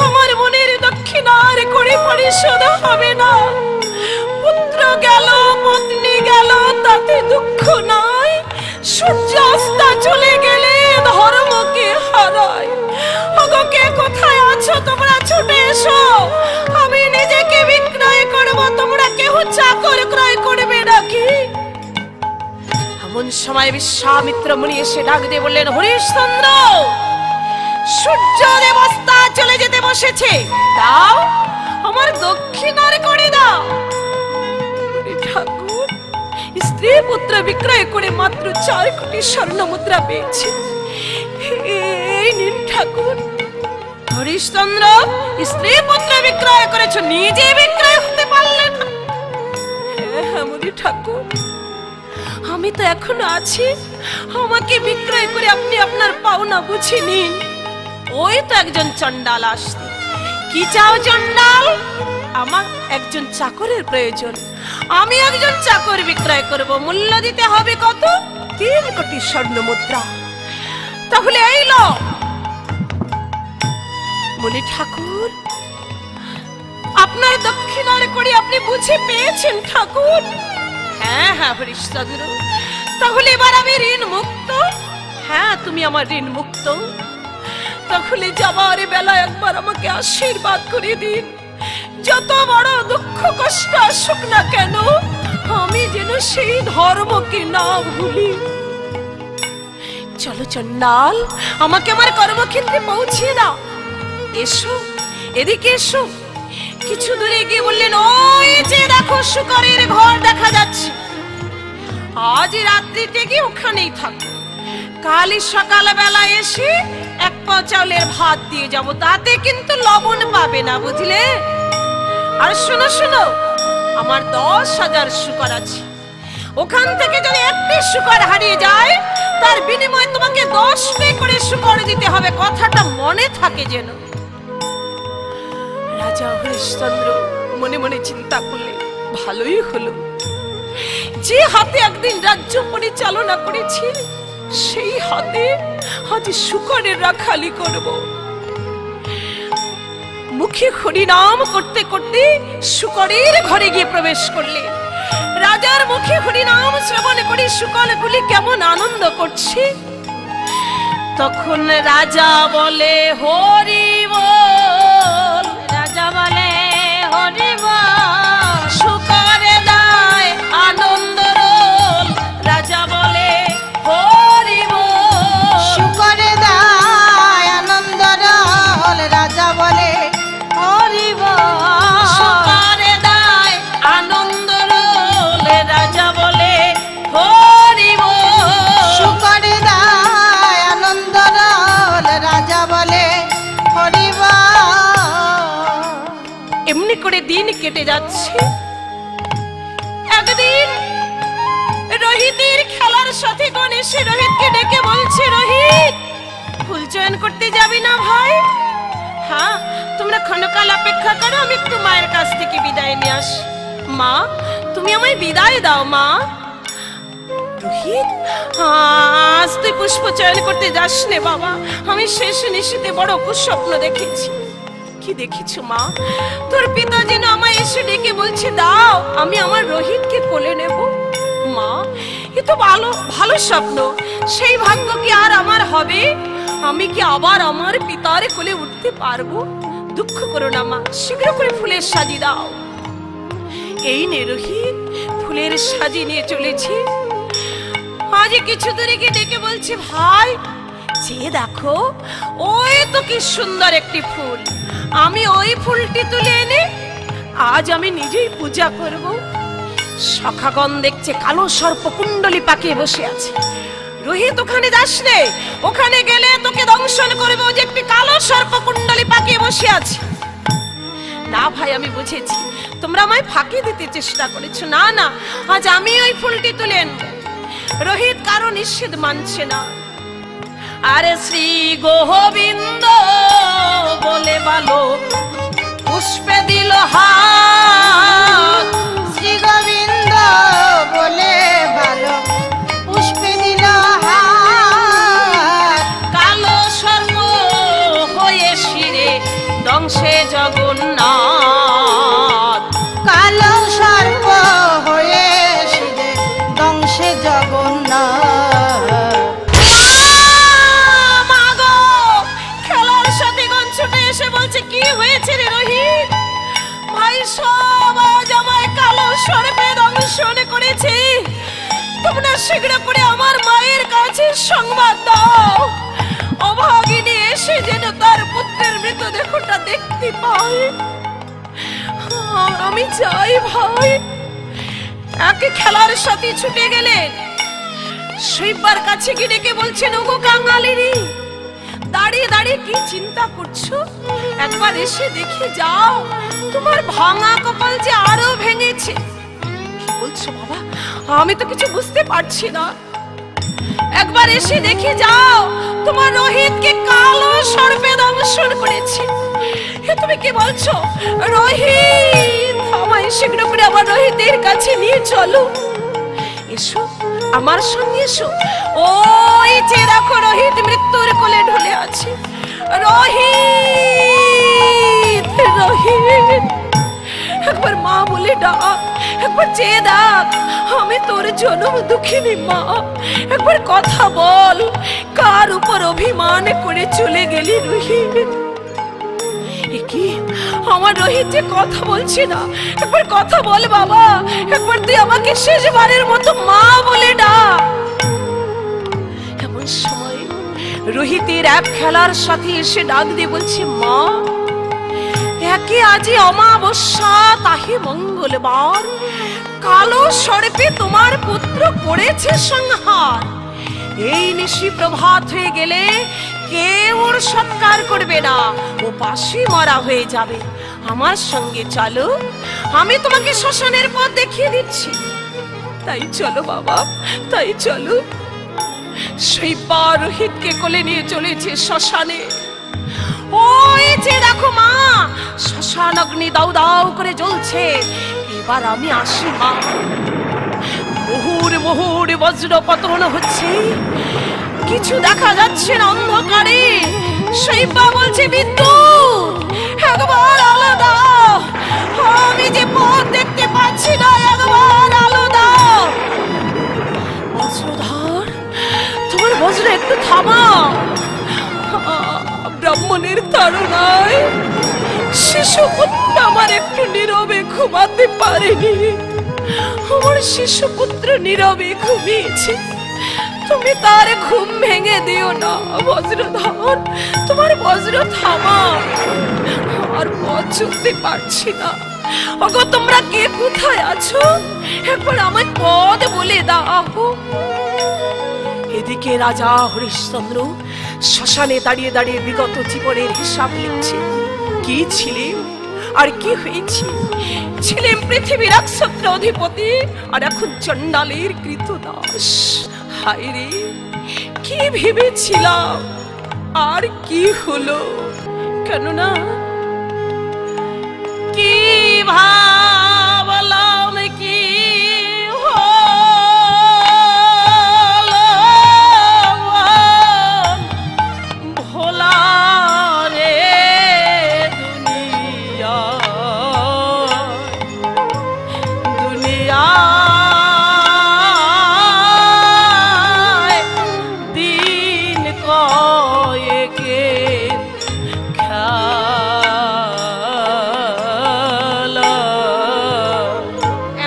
আমার মনের দক্ষিণার করে পরিশোধ হবে না। পুত্র গেল, পত্নী গেল, তাতে দুঃখ নাই। সূর্যাস্ত চলে গেলে ধর্মকে হারায়। ওগো, কে কোথায় আছো তোমরা? ছুটে এসো, আমি নিজেকে বিক্রয় করব। তোমরা কেউ চাকর ক্রয় করবে নাকি? এমন সময় বিশ্বামিত্র মুনি এসে ডাক দিয়ে বললেন, হরিশ্চন্দ্র সূর্য দেবস্তা চলে যেতে বসেছে, দাও আমার দক্ষিণার কড়ি দাও। ঠাকুর স্ত্রী পুত্র বিক্রয় করে মাত্র 4 কোটি স্বর্ণ মুদ্রা পেয়েছে, এই নিন ঠাকুর। হরিশ্চন্দ্র স্ত্রী পুত্র বিক্রয় করেছো, নিজে বিক্রয় হতে পারলে না? হ্যাঁ মুনি ঠাকুর, আমি তো এখনো আছি। আমাকে বিক্রয় করে আপনি আপনার পাওনা বুঝে নিন। ওই তো একজন চণ্ডাল আসছে। কি চাও চণ্ডাল? আমার একজন চাকরের প্রয়োজন, আমি একজন চাকর বিক্রয় করব। মূল্য দিতে হবে কত? 3 কোটি স্বর্ণ মুদ্রা। তাহলে এই লো। মুনি ঠাকুর, আপনার দক্ষিণার কড়ি আপনি বুঝে পেয়েছেন ঠাকুর? হ্যাঁ হ্যাঁ হরিশ্চন্দ্র, তাহলে এবার আমি ঋণ মুক্ত? হ্যাঁ, তুমি আমার ঋণ মুক্ত। তাহলে যাবার বেলা একবার আমাকে আশীর্বাদ করে দিন। যত বড় দুঃখ কষ্ট আসুক না কেন, আমি যেন সেই ধর্মকে না ভুলি। চলো চণ্ডাল, আমাকে আমার কর্মক্ষেত্রে পৌঁছিয়ে দাও। এসো, এদিকে এসো। কিছু দূরে গিয়ে বললেন, ওই যে দেখো শুকরের ঘর দেখা যাচ্ছে, আজ রাত্রিতে গিয়ে ওখানেই থাকো, কালই সকালবেলা এসে এক পা চাউলের ভাত দিয়ে যাব, তাতে কিন্তু লবণ পাবে না, বুঝলে? আর শোনো শোনো, আমার 10,000 শুকর আছে, ওখান থেকে যদি একটি শুকর হারিয়ে যায় তার বিনিময়ে তোমাকে 10টি করে শুকর দিতে হবে, কথাটা মনে থাকে যেন। রাজা হরিশ্চন্দ্র মনে মনে চিন্তা করলেন, ভালোই হলো, যে হাতে একদিন রাজ্য পরিচালনা করেছি সেই হাতে আজ শুকরের রাখালি করব। মুখে হরিনাম করতে করতে শুকরের ঘরে গিয়ে প্রবেশ করলেন। রাজার মুখে হরিনাম শ্রবণ করে শুকরগুলি কেমন আনন্দ করছে। তখন রাজা বলে হরি বল, রাজা বলে হরি বল, শুকরে দায় আনন্দ রোল, রাজা বলে হরি বল, শুকরে দায় আনন্দ রোল, রাজা বলে হরি বল, শুকরে দায় আনন্দ রোল, রাজা বলে হরি বল, শুকরে দায় আনন্দ রোল, রাজা বলে হরি বল। এমনি করে দিন কেটে যাচ্ছে। একদিন রোহিতের খেলার সাথে গণেশে রোহিতকে ডেকে বলছে, রোহিত, ফুল চয়ন করতে যাবি না ভাই? হ্যাঁ, তোমরা ক্ষণকাল অপেক্ষা করো, আমি একটু মায়ের কাছ থেকে বিদায় নিয়ে আসি। মা, তুমি আমায় বিদায় দাও মা। রোহিত, আজ তুই পুষ্প চয়ন করতে যাস নে বাবা, আমি শেষ নিশীতে বড় কুস্বপ্ন দেখেছি। কি দেখেছো মা? তোর পিতা যেন আমায় এসে ডেকে বলছে, দাও আমি আমার রোহিতকে কোলে নেব। মা, এ তো ভালো ভালো স্বপ্ন, সেই ভাগ্য কি আর আমার হবে? আমি কি আবার আমার পিতার কোলে উঠতে পারবো? দুঃখ করো না মা, শীঘ্র করে ফুলের সাজি দাও। এই নে রোহিত, ফুলের সাজি নিয়ে চলেছি। আজ কিছু দূরে গিয়ে ডেকে বলছে, ভাই যে দেখো, ওই তো কি সুন্দর একটি ফুল, আমি ওই ফুলটি তুলে এনে আজ আমি নিজেই পূজা করব। সখাগণ দেখছে কালো সর্প কুণ্ডলী পাকিয়ে বসে আছে। রোহিত, ওখানে যাস নে, ওখানে গেলে তোকে দংশন করবো, যে একটি কালো সর্প কুণ্ডলী পাকিয়ে বসে আছে। না ভাই, আমি বুঝেছি, তোমরা আমায় ফাঁকি দিতে চেষ্টা করেছো। না না, আজ আমি ওই ফুলটি তুলে আনবো। রোহিত কারো নিষেধ মানছে না। আরে শ্রী গোবিন্দ বলে ভালো পুষ্পে দিল হাত, শ্রী গোবিন্দ বলে ভালো পুষ্পে দিল হাত, কালো সর্প হয়ে শিরে দংশে জগন্নাথ, কালো সর্প হয়ে শিরে দংশে জগন্নাথ। মাগো, খেলার সাথে গণ ছুটে এসে বলছে, কি হয়েছে রে রোহিত? ভাই সব আজ আমায় কালো সর্পে দংশন করেছে, তোমরা শীঘ্র করে আমার মায়ের কাছে সংবাদ দাও, অভাগিনী এসে যেন তার পুত্রের মৃতদেহটা দেখতে পায়। আমি চাই ভাই। একে খেলার সাথে ছুটে গেলেন। শৈবার কাছে গিয়ে ডেকে বলছেন, ওগো কাঙালিনী, দাঁড়িয়ে দাঁড়িয়ে কি চিন্তা করছো? একবার এসে দেখে যাও, তোমার ভাঙা কপাল যে আরো ভেঙেছে। কি বলছো বাবা? আমি তো কিছু বুঝতে পারছি না। একবার এসে দেখে যাও, তোমার রোহিতকে কালো সর্পে দংশন করেছে। এ তুমি কি বলছো? রোহিত, আমায় শীঘ্র করে আমার রোহিতের কাছে নিয়ে চলো। এসো, আমার সঙ্গে এসো। ওই যে দেখো, রোহিত মৃত্যুর কোলে ঢলে আছে। রোহিত, রোহিত, একবার মা বলে ডাক, একবার চেয়ে ডাক, আমি তোর জন্ম দুঃখিনী মা, একবার কথা বল, কার উপর অভিমান করে চলে গেলি রোহিত? কি আমার রোহিত যে কথা বলছে না, একবার কথা বল বাবা, একবার তুই আমাকে শেষবারের মতো মা বলে ডাক। এমন সময় রোহিতের এক খেলার সাথে এসে ডাক দিয়ে বলছে, মা একে আজি অমাবস্যা তাহে মঙ্গলবার, কালো সর্পে তোমার পুত্র করেছে সংহার। এই নিশি প্রভাত হয়ে গেলে কেউ ওর সৎকার করবে না, ও পাশে মরা হয়ে যাবে। আমার সঙ্গে চলো, আমি তোমাকে শ্মশানের পথ দেখিয়ে দিচ্ছি। তাই চলো বাবা, তাই চলো। সেই রোহিতকে কোলে নিয়ে চলেছে শ্মশানে। ওই যে দেখো মা, শ্মশান অগ্নি দাউ দাউ করে জ্বলছে। এবার আমি আসি মা। মুহুর মুহুর বজ্র পতন হচ্ছে, কিছু দেখা যাচ্ছে না অন্ধকারে। শৈবা বলছে বিদ্যুৎ, একবার আলো দাও, আমি যে পথ দেখতে পাচ্ছি না, একবার আলো দাও। বজ্রধর, তোমার বজ্র একটু থামাও। ব্রাহ্মণের তাড়নায় শিশুপুত্র আমার একটু নীরবে ঘুমাতে পারেনি। আমার শিশুপুত্র নীরবে ঘুমিয়েছে, তুমি তার ঘুম ভেঙে দিও না। বজ্রধর, তোমার বজ্র থামাও, আর পথ চলতে পারছি না। ওগো তোমরা কে কোথায় আছো, একবার আমার পথ বলে দাও। এদিকে রাজা হরিশ্চন্দ্র শ্মশানে দাঁড়িয়ে দাঁড়িয়ে বিগত জীবনের হিসাব লিখছে। কি ছিলেন আর কি হয়েছে? ছিলেন পৃথিবীর একছত্র অধিপতি, আর এখন চণ্ডালের কৃতদাস। হায় রে, কি ভেবেছিলাম আর কি হলো? কেননা কি ভাবলাম কি ভোলা রে দুনিয়া, দুনিয়া দিন কয়েকে খেলা।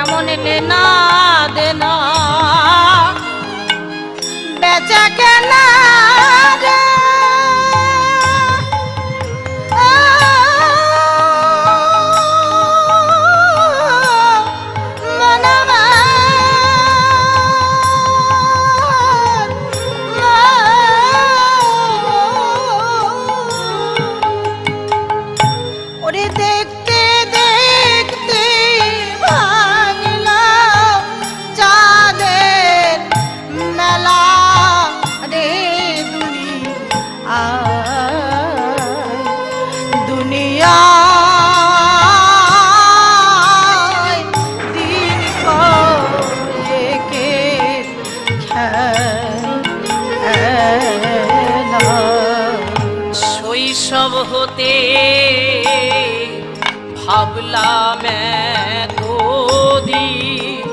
এমন লেনা দেনা বেচা কেনা রে, মন ওরে দেখতে দেখতে ভাঙলা চাঁদের মেলা রে দুনিয়া, দুনিয়া দিন কয়েকে খেলা। শৈশব হতে ভাবলাম এতদিন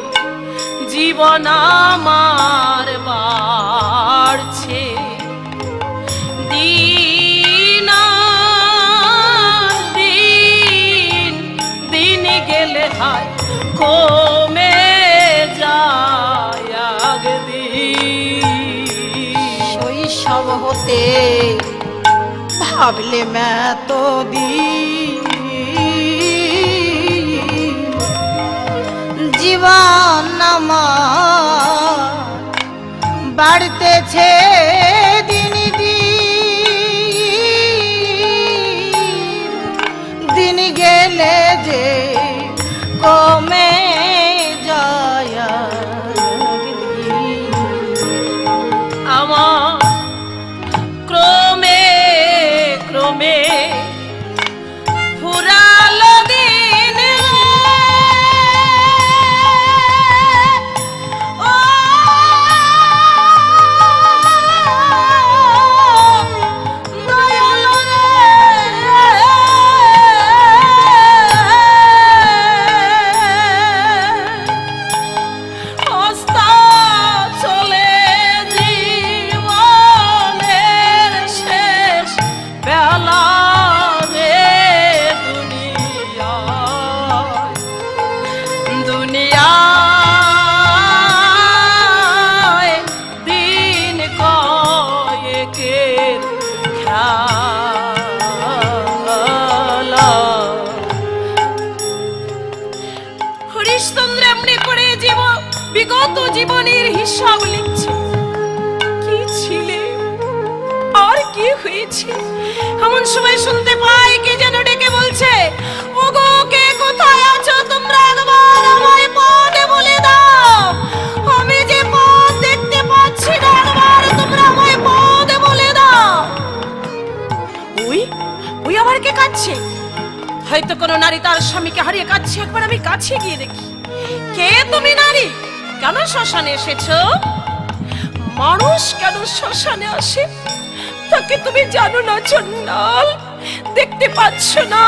জীবন আমার বাড়ছে, দিন দিন দিন গেলে হায় কমে যায় একদিন। শৈশব হতে ভাবলে তো দিন জীবন আমার বাড়তেছে দিন দিন, দিন গেলে যে কমে যায় একদিন। আমার ক্রমে ক্রমে ফুরালো দিন, ও বিগত জীবনের হিসাব লিখছে। কি ছিলে আর কি হয়েছে? এমন সময় শুনতে পাই কে যেন ডেকে বলছে, ওগো কে কোথায় আছো তোমরা, একবার আমায় পথ বলে দাও, আমি যে পথ দেখতে পাচ্ছি না, একবার তোমরা আমায় পথ বলে দাও। ওই ওই আবার কে কাঁদছে? হয়তো কোনো নারী তার স্বামীকে হারিয়ে কাঁদছে। একবার আমি কাছে গিয়ে দেখি। কে তুমি নারী? কেন শ্মশানে এসেছো? মানুষ কেন শ্মশানে আসে তাকে তুমি জানো না চন্ডাল? দেখতে পাচ্ছ না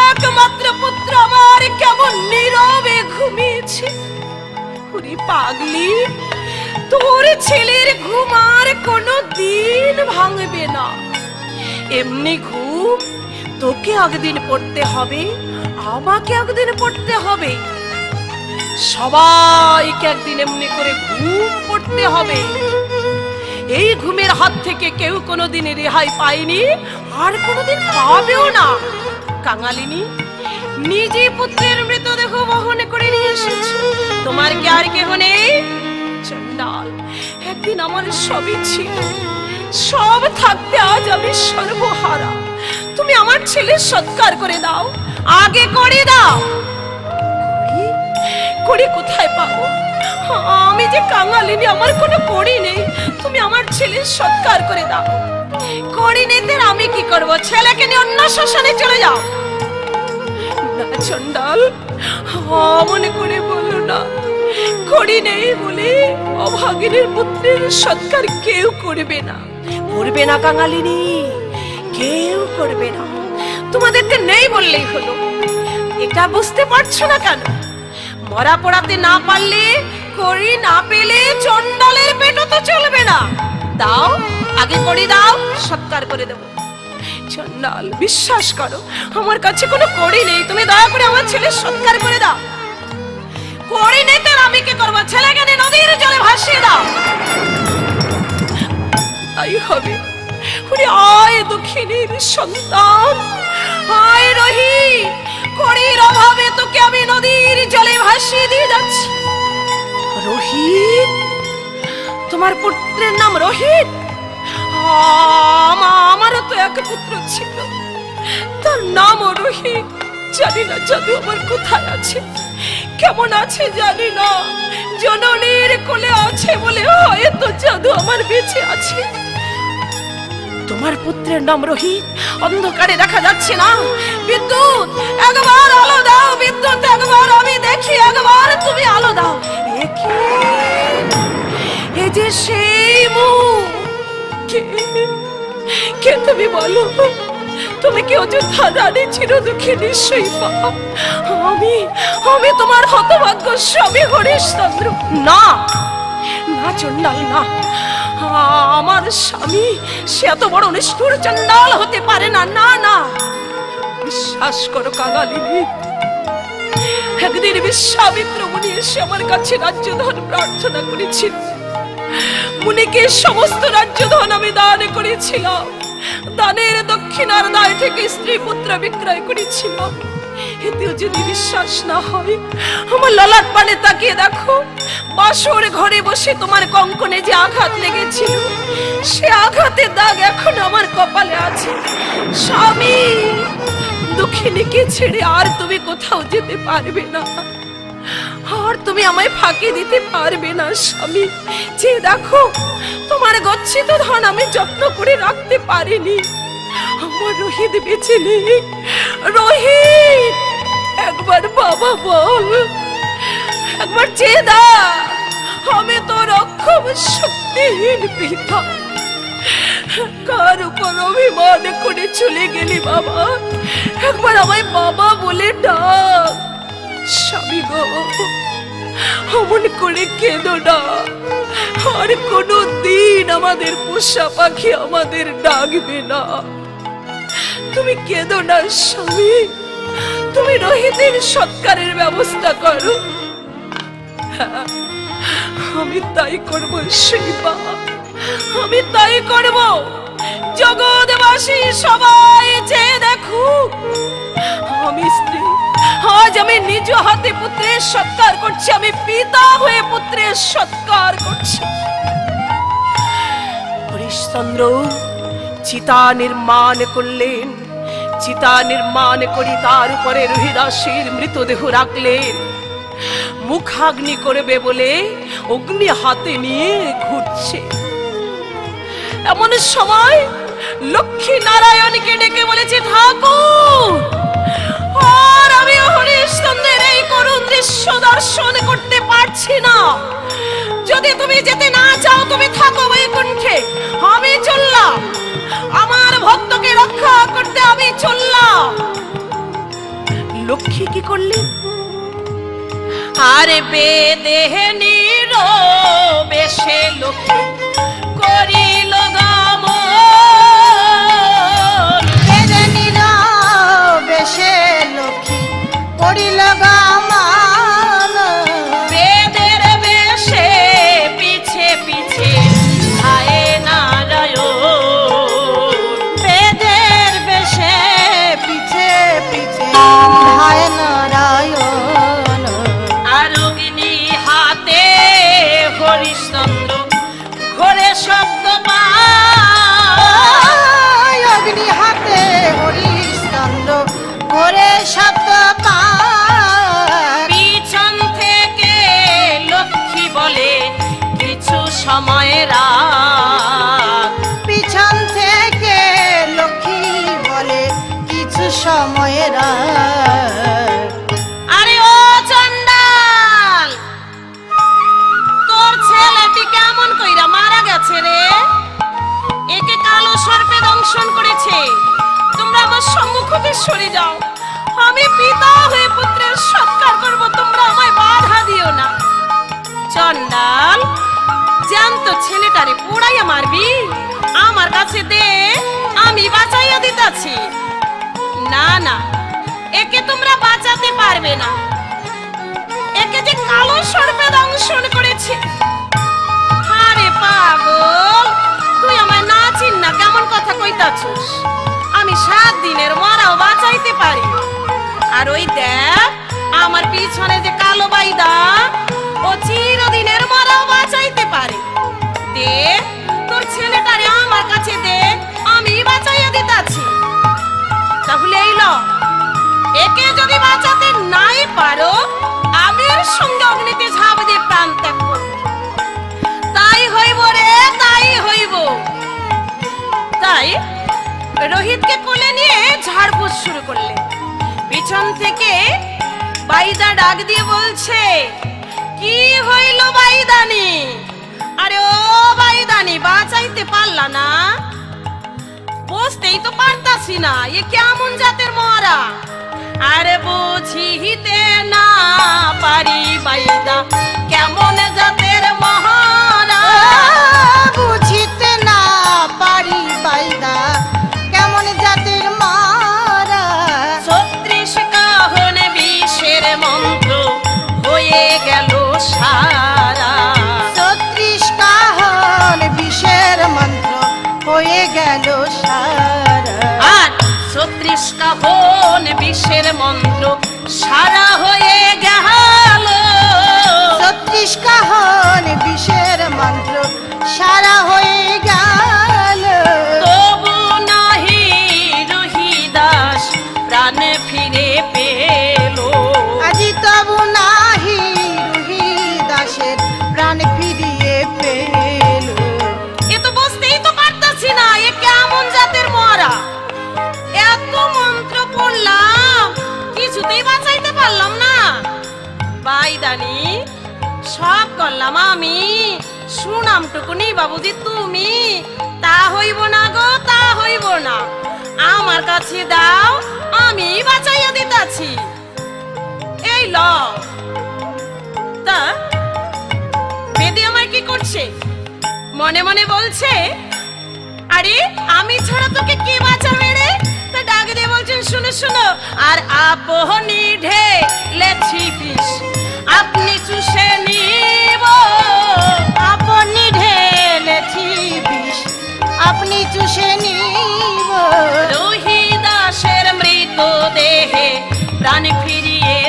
একমাত্র পুত্র আমার কেমন নীরবে ঘুমিয়েছে? ওরে পাগলি, তোর ছেলের ঘুম আর কোনো দিন ভাঙবে না। এমনি ঘুম তোকে একদিন পড়তে হবে, আমাকে একদিন পড়তে হবে, সবাইকে একদিন এমনি করে ঘুম পড়তে হবে। এই ঘুমের হাত থেকে কেউ কোনোদিন রেহাই পায়নি, আর কোনোদিন পাবেও না। কাঙালিনী নিজে পুত্রের মৃতদেহ বহন করে নিয়ে এসেছে, তোমার কি আর কেহ নেই? চন্ডাল, একদিন আমার সবই ছিল, সব থাকতে আজ আমি সর্বহারা। তুমি আমার ছেলের সৎকার করে দাও, আগে করে দাও। কড়ি কোথায় পাবো? আমি যে কাঙালিনী, আমার কোনো কড়ি নেই। তুমি আমার ছেলের সৎকার করে দাও। কড়ি নিতে আমি কি করব? ছেলেকে নিয়ে অন্য শ্মশানে চলে যাও। না চন্ডাল, মনে করে বলো না, কড়ি নেই বলে অভাগিনীর পুত্রের সৎকার কেউ করবে না। করবে না কাঙালিনী, কেউ করবে না। তোমাদেরকে নেই বললেই হলো। এটা বুঝতে পারছো না কেন? মরা পড়াতে না পারলে, কড়ি না পেলে চন্ডালের পেটও তো চলবে না। দাও, আগে কড়ি দাও, সৎকার করে দেবো। চন্ডাল, বিশ্বাস করো আমার কাছে কোনো কড়ি নেই, তুমি দয়া করে আমার ছেলের সৎকার করে দাও। কড়ি নেই তো আমি কি করবো? ছেলেকে নিয়ে নদীর জলে ভাসিয়ে দাও। তাই হবে। ওরে আয় দক্ষিণীর সন্তান, আয় রহি, কড়ির অভাবে তোকে আমি নদীর জলে ভাসিয়ে দিয়ে যাচ্ছি। রোহিত? তোমার পুত্রের নাম রোহিত? আমারও তো এক পুত্র ছিল, তার নামও রোহিত। জানি না জাদু আমার কোথায় আছে, কেমন আছে জানি না। জননীর কোলে আছে বলে হয়তো জাদু আমার বেঁচে আছে। তোমার পুত্রের নাম রোহিত, অন্ধকারে দেখা যাচ্ছে না। বিদ্যুৎ, একবার আলো দাও। বিদ্যুৎ, একবার আমি দেখি, একবার তুমি আলো দাও। এ যে সেই মুখ। কে তুমি বলো? তুমি কি অযোধ্যা রানী চিরদুঃখিনী শৈবা? আমি তোমার হতভাগ্য স্বামী হরিশ্চন্দ্র। না না চন্ডাল, না, আমার স্বামী সে এত বড় নিষ্ঠুর চন্ডাল হতে পারে না। না না, বিশ্বাস করো কাঙালিনী, একদিন বিশ্বামিত্র মুনি এসে আমার কাছে রাজ্যধন প্রার্থনা করেছিল। মুনিকে সমস্ত রাজ্যধন আমি দান করেছিলাম। দানের দক্ষিণার দায় থেকে স্ত্রী পুত্র বিক্রয় করেছিলাম। এতেও যদি বিশ্বাস না হয়, আমার ললাট পানে তাকিয়ে দেখো। বাসর ঘরে বসে তোমার কঙ্কনে যে আঘাত লেগেছিল, সে আঘাতের দাগ এখন আমার কপালে আছে। স্বামী, দুঃখিনীকে ছেড়ে আর তুমি কোথাও যেতে পারবে না, আর তুমি আমায় ফাঁকি দিতে পারবে না। স্বামী, যে দেখো তোমার গচ্ছিত ধন আমি যত্ন করে রাখতে পারিনি। আমার রোহিত বেঁচে নেই। রোহিত, একবার বাবা বল, একবার চেয়ে দা। আমি তোর অক্ষম শক্তিহীন পিতা, কার উপর অভিমান করে চলে গেলি বাবা? একবার আমায় বাবা বলে ডাক। স্বামী গো, অমন করে কেঁদো না। আর কোনো দিন আমাদের পোষা পাখি আমাদের ডাকবে না। তুমি কেঁদো না স্বামী, তুমি রোহিতের সৎকারের ব্যবস্থা করো। আমি তাই করবো শৈবা, আমি তাই করব। জগৎবাসী সবাই চেয়ে দেখুক, আমি স্ত্রী, আজ আমি নিজ হাতে পুত্রের সৎকার করছি, আমি পিতা হয়ে পুত্রের সৎকার করছি। হরিশ্চন্দ্র চিতা নির্মাণ করলেন, চিতা নির্মাণ করি তার উপরে রোহিদাসের মৃতদেহ রাখলেন। মুখাগ্নি করবে বলে অগ্নি হাতে নিয়ে ঘুরছে। এমন সময় লক্ষ্মী নারায়ণকে ডেকে বলেছে, ঠাকুর আর আমি হরিশ্চন্দ্রের এই করুণ দৃশ্য দর্শন করতে পারছি না। যদি তুমি যেতে না চাও তুমি থাকো বৈকুণ্ঠে, আমি চললাম। আমার ভক্তকে রক্ষা করতে আমি চললাম। লক্ষ্মী কি করলেন? আরে বেদেহনি বেশে লক্ষ্মী করিল গমন, বেদেনীর বেশে লক্ষ্মী করিল গমন, বেদের বেশে পিছে পিছে আয়ে নারায়ণ, বেদের বেশে পিছে পিছে ধায় নারায়ণ। আর অগ্নি হাতে হরিশ্চন্দ্র ঘোরে শব্দ পায়, অগ্নি হাতে হরিশ্চন্দ্র ঘোরে শব্দ পায়। পিছন থেকে লক্ষ্মী বলে কিছু সময় রাখ, পিছন থেকে লক্ষ্মী বলে কিছু সময়ের আরে ও চন্ডাল, তোর ছেলেটি কেমন কইরা মারা গেছে রে? একে কালো সর্পে দংশন করেছে। তোমরা আমার সম্মুখ হতে সরে যাও, আমি পিতা হয়ে পুত্রের সৎকার করব, তোমরা আমায় বাধা দিও না। চন্ডাল, জ্যান্ত ছেলেটারে পোড়াইয়া মারবি? আমার কাছে দে, আমি বাঁচাইয়া দিতাছি। না না, একে তোমরা বাঁচাতে পারবে না, একে যে কালো সর্পে দংশন করেছে। আরে পাগল, তুই আমায় না চিন না কেমন কথা কইতাছিস? আমি 7 দিনের মরাও বাঁচাইতে পারি। আর ওই দেখ আমার পিছনে যে কালো বাইদা, ও চিরদিনের মরাও বাঁচাইতে পারে। দে তোর ছেলেটারে আমার কাছে দে, আমি বাঁচাইয়া দিতাছি। তাহলে এই ল, একে যদি বাঁচাতে নাই পারো আমি এর সঙ্গে অগ্নিতে ঝাঁপ দিয়ে প্রাণ ত্যাগ করব। তাই হইব রে, তাই হইব। তাই রোহিতকে কোলে নিয়ে ঝাড়ফুঁক শুরু করলে। পিছন থেকে বাইদা ডাক দিয়ে বলছে, কি হইল বাইদানি? আরে ও বাইদানি, বাঁচাইতে পারলা না? বুঝতেই তো পারতাছি না এ কেমন জাতের মরা। আরে বুঝিতে না পারি বাইদা কেমন জাতের মহারা, বুঝিতে না পারি বাইদা কেমন জাতির মারা। 36 কাহন বিষের মন্ত্র হয়ে গেল সারা, 36 কাহন বিষের মন্ত্র হয়ে গেল সারা। আর 36 কাহন বিষের মন্ত্র সারা হয়ে গেল, 36 কাহন বিষের মন্ত্র সারা হয়ে গেল। তবু নাহি রোহিদাস প্রাণ ফিরে পেল, আজি তবু নাহি রোহিদাসের প্রাণ ফিরিয়ে পেল। এ তো বুঝতেই তো পারতাছি না এ কেমন জাতের মরা। এত মন্ত্র পড়লাম কিছুতেই বাঁচাইতে পারলাম না। বাইদানি, সব করলাম আমি, সুনামটুকুনি বাবুজি তুমি। তা হইব না গো, তা হইব না। আমার কাছে দাও, আমি বাঁচাইয়া দিতাছি। এই ল। তা বেদে আমায় কি করছে? মনে মনে বলছে, আরে আমি ছাড়া তোকে কে বাঁচাবে রে? তা ডাক দিয়ে বলছেন, শুনো শুনো। আর আপনি ঢেলেছি বিষ, আপনি চুষে নিব, আপনি ঢেলেছি বিষ আপনি চুষে নিব। রোহিদাসের মৃত দেহে প্রাণ ফিরিয়ে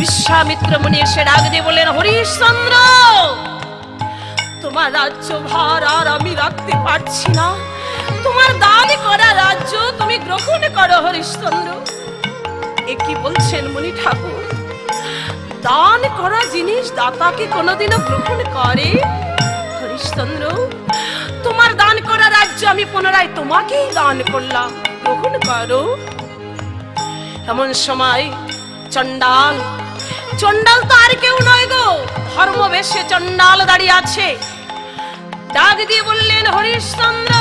বিশ্বামিত্র মুনি এসে ডাক দিয়ে বললেন, হরিশ্চন্দ্র, তোমার রাজ্য ভার আর আমি রাখতে পারছি না, তোমার দান করা রাজ্য তুমি গ্রহণ করো হরিশ্চন্দ্র। এ কি বলছেন মুনি ঠাকুর? দান করা জিনিস দাতাকে কোনোদিনও গ্রহণ করে? হরিশ্চন্দ্র, তোমার দান করা রাজ্য আমি পুনরায় তোমাকেই দান করলাম, গ্রহণ করো। এমন সময় চণ্ডাল, চণ্ডাল তো আর কেউ নয় গো, ধর্মবেশে চণ্ডাল দাঁড়িয়ে আছে, ডাক দিয়ে বললেন, হরিশ্চন্দ্র,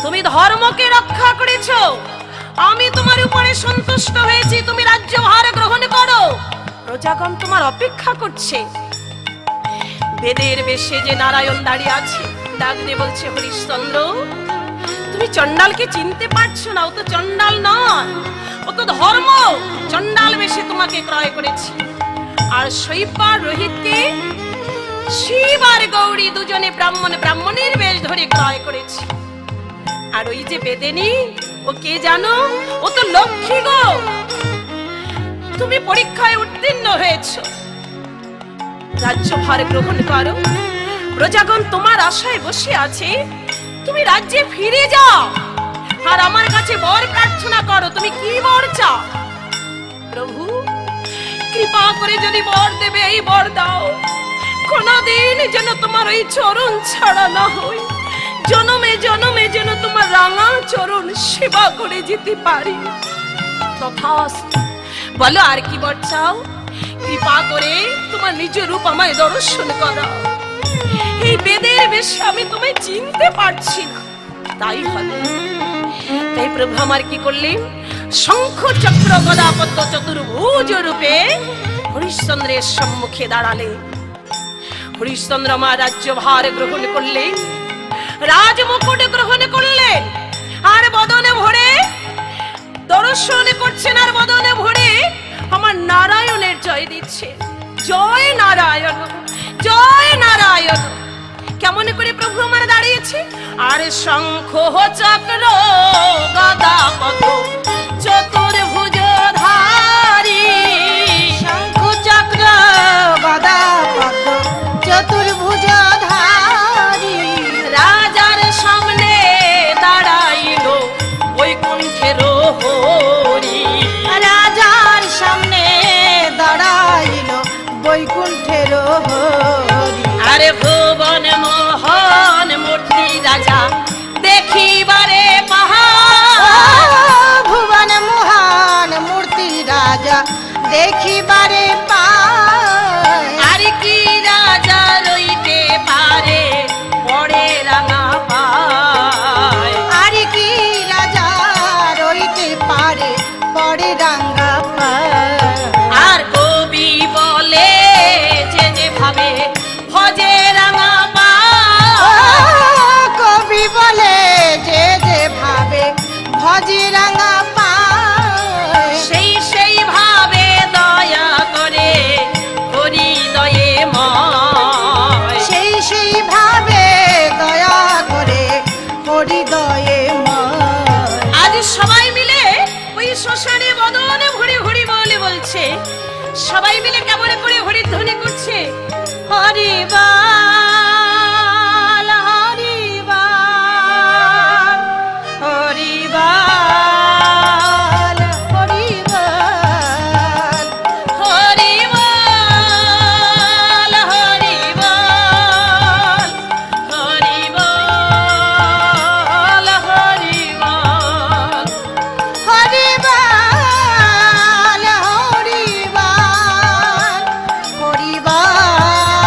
তুমি ধর্মকে রক্ষা করেছো, আমি তোমার উপরে সন্তুষ্ট হয়েছি, তুমি রাজ্যভার গ্রহণ করো, প্রজাগণ তোমার অপেক্ষা করছে। বেদের বেশে যে নারায়ণ দাঁড়িয়ে আছে, ডাক দিয়ে বলছে, হরিশ্চন্দ্র, তুমি চণ্ডালকে চিনতে পারছো না, ও তো চণ্ডাল নয়, ও তো ধর্ম। চণ্ডাল বেশে তোমাকে ক্রয় করেছি, আর শৈবাল রোহিতকে শিব আর গৌরী দুজনে ব্রাহ্মণের বেশ ধরে ক্রয় করেছি। আর ওই যে বেদেনী, ও কে জানো? ও তো লক্ষ্মী গো। তুমি পরীক্ষায় উত্তীর্ণ হয়েছো, রাজ্যভার গ্রহণ করো, প্রজাগণ তোমার আশায় বসে আছে, তুমি রাজ্যে ফিরে যাও আর আমার কাছে বর প্রার্থনা করো। তুমি কি বর চাও? প্রভু, কৃপা করে যদি বর দেবে, এই বর দাও, কোনদিন যেন তোমার ওই চরণ ছাড়া না হই, জনমে জনমে যেন তোমার রাঙা চরণ সেবা করে যেতে পারি। তথাস্তু। বলো, আর কি বর চাও? কৃপা করে তোমার নিজ রূপ আমায় দর্শন করো। এই বেদের বেশে আমি তোমায় চিনতে পারছি না, তাই হবে। তাই প্রভু আমার কি করলেন? শঙ্খ চক্র গদা পদ্ম চতুর্ভুজ রূপে হরিশ্চন্দ্রের সম্মুখে দাঁড়ালে। হরিশ্চন্দ্র আমার রাজ্যভার গ্রহণ করলেন, রাজমুকুট গ্রহণ করলেন, আর বদনে ভরে দর্শন করছেন, আর বদনে ভরে আমার নারায়ণের জয় দিচ্ছে। জয় নারায়ণ, জয় নারায়ণ। কেমন করে প্রভু আমার দাঁড়িয়েছে? আর শঙ্খ চক্র গদা পদ্ম চতুর্ভুজ ধারী, শঙ্খ চক্র গদা পদ্ম চতুর্ভুজ ধারী, রাজার সামনে দাঁড়াইল বৈকুণ্ঠের হরি। রাজার সামনে দাঁড়াইল বৈকুণ্ঠের হরি। আরে ভুবন মোহন মূর্তি রাজা দেখিবারে পাহাড়, ভুবন মোহন মূর্তি রাজা দেখিবারে পায়। আর কি রাজা রইতে পারে পড়ে রাঙা পায়, আর কি রাজা রইতে পারে পরে রাঙ্গা পায়। আর কবি বলে যে ভাবে ভজে রাঙা পায়, কবি বলে যে ভাবে ভজে রাঙা পায়। সেই ভাবে দয়া করে হৃদয়ে ময়। সেই ভাবে দয়া করে হৃদয়ে ময়। আজ সবাই মিলে ওই শ্মশানে বদনে ভরি ভরি বলে বলছে, সবাই মিলে কেমন করে হরিধ্বনি করছে, হরিবাল হরিবাল হরিবাল হরিবাল হরিবল হরিবল হরিবল হরিবল। হরিবাল হরিবাল হরিবাল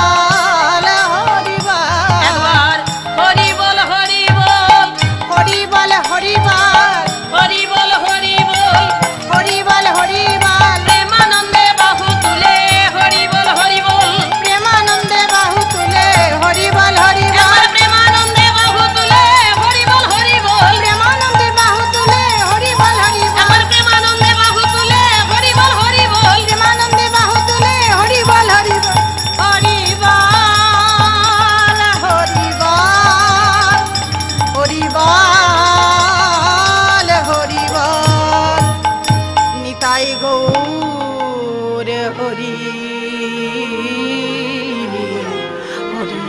রে হরি হরি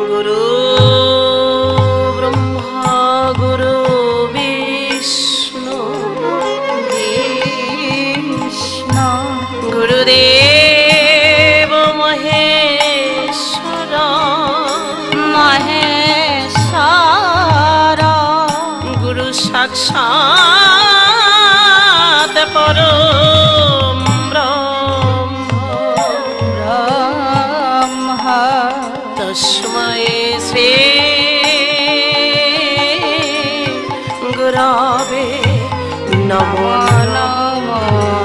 গুরু ব্রহ্মা গুরু বিষ্ণু কৃষ্ণ গুরুদেব মহেশ্বর মহেশ্বর গুরু সাক্ষাৎ পরম ব্রহ্ম ব্রহ্মা তস্मै শ্রী গুরবে নমো নমঃ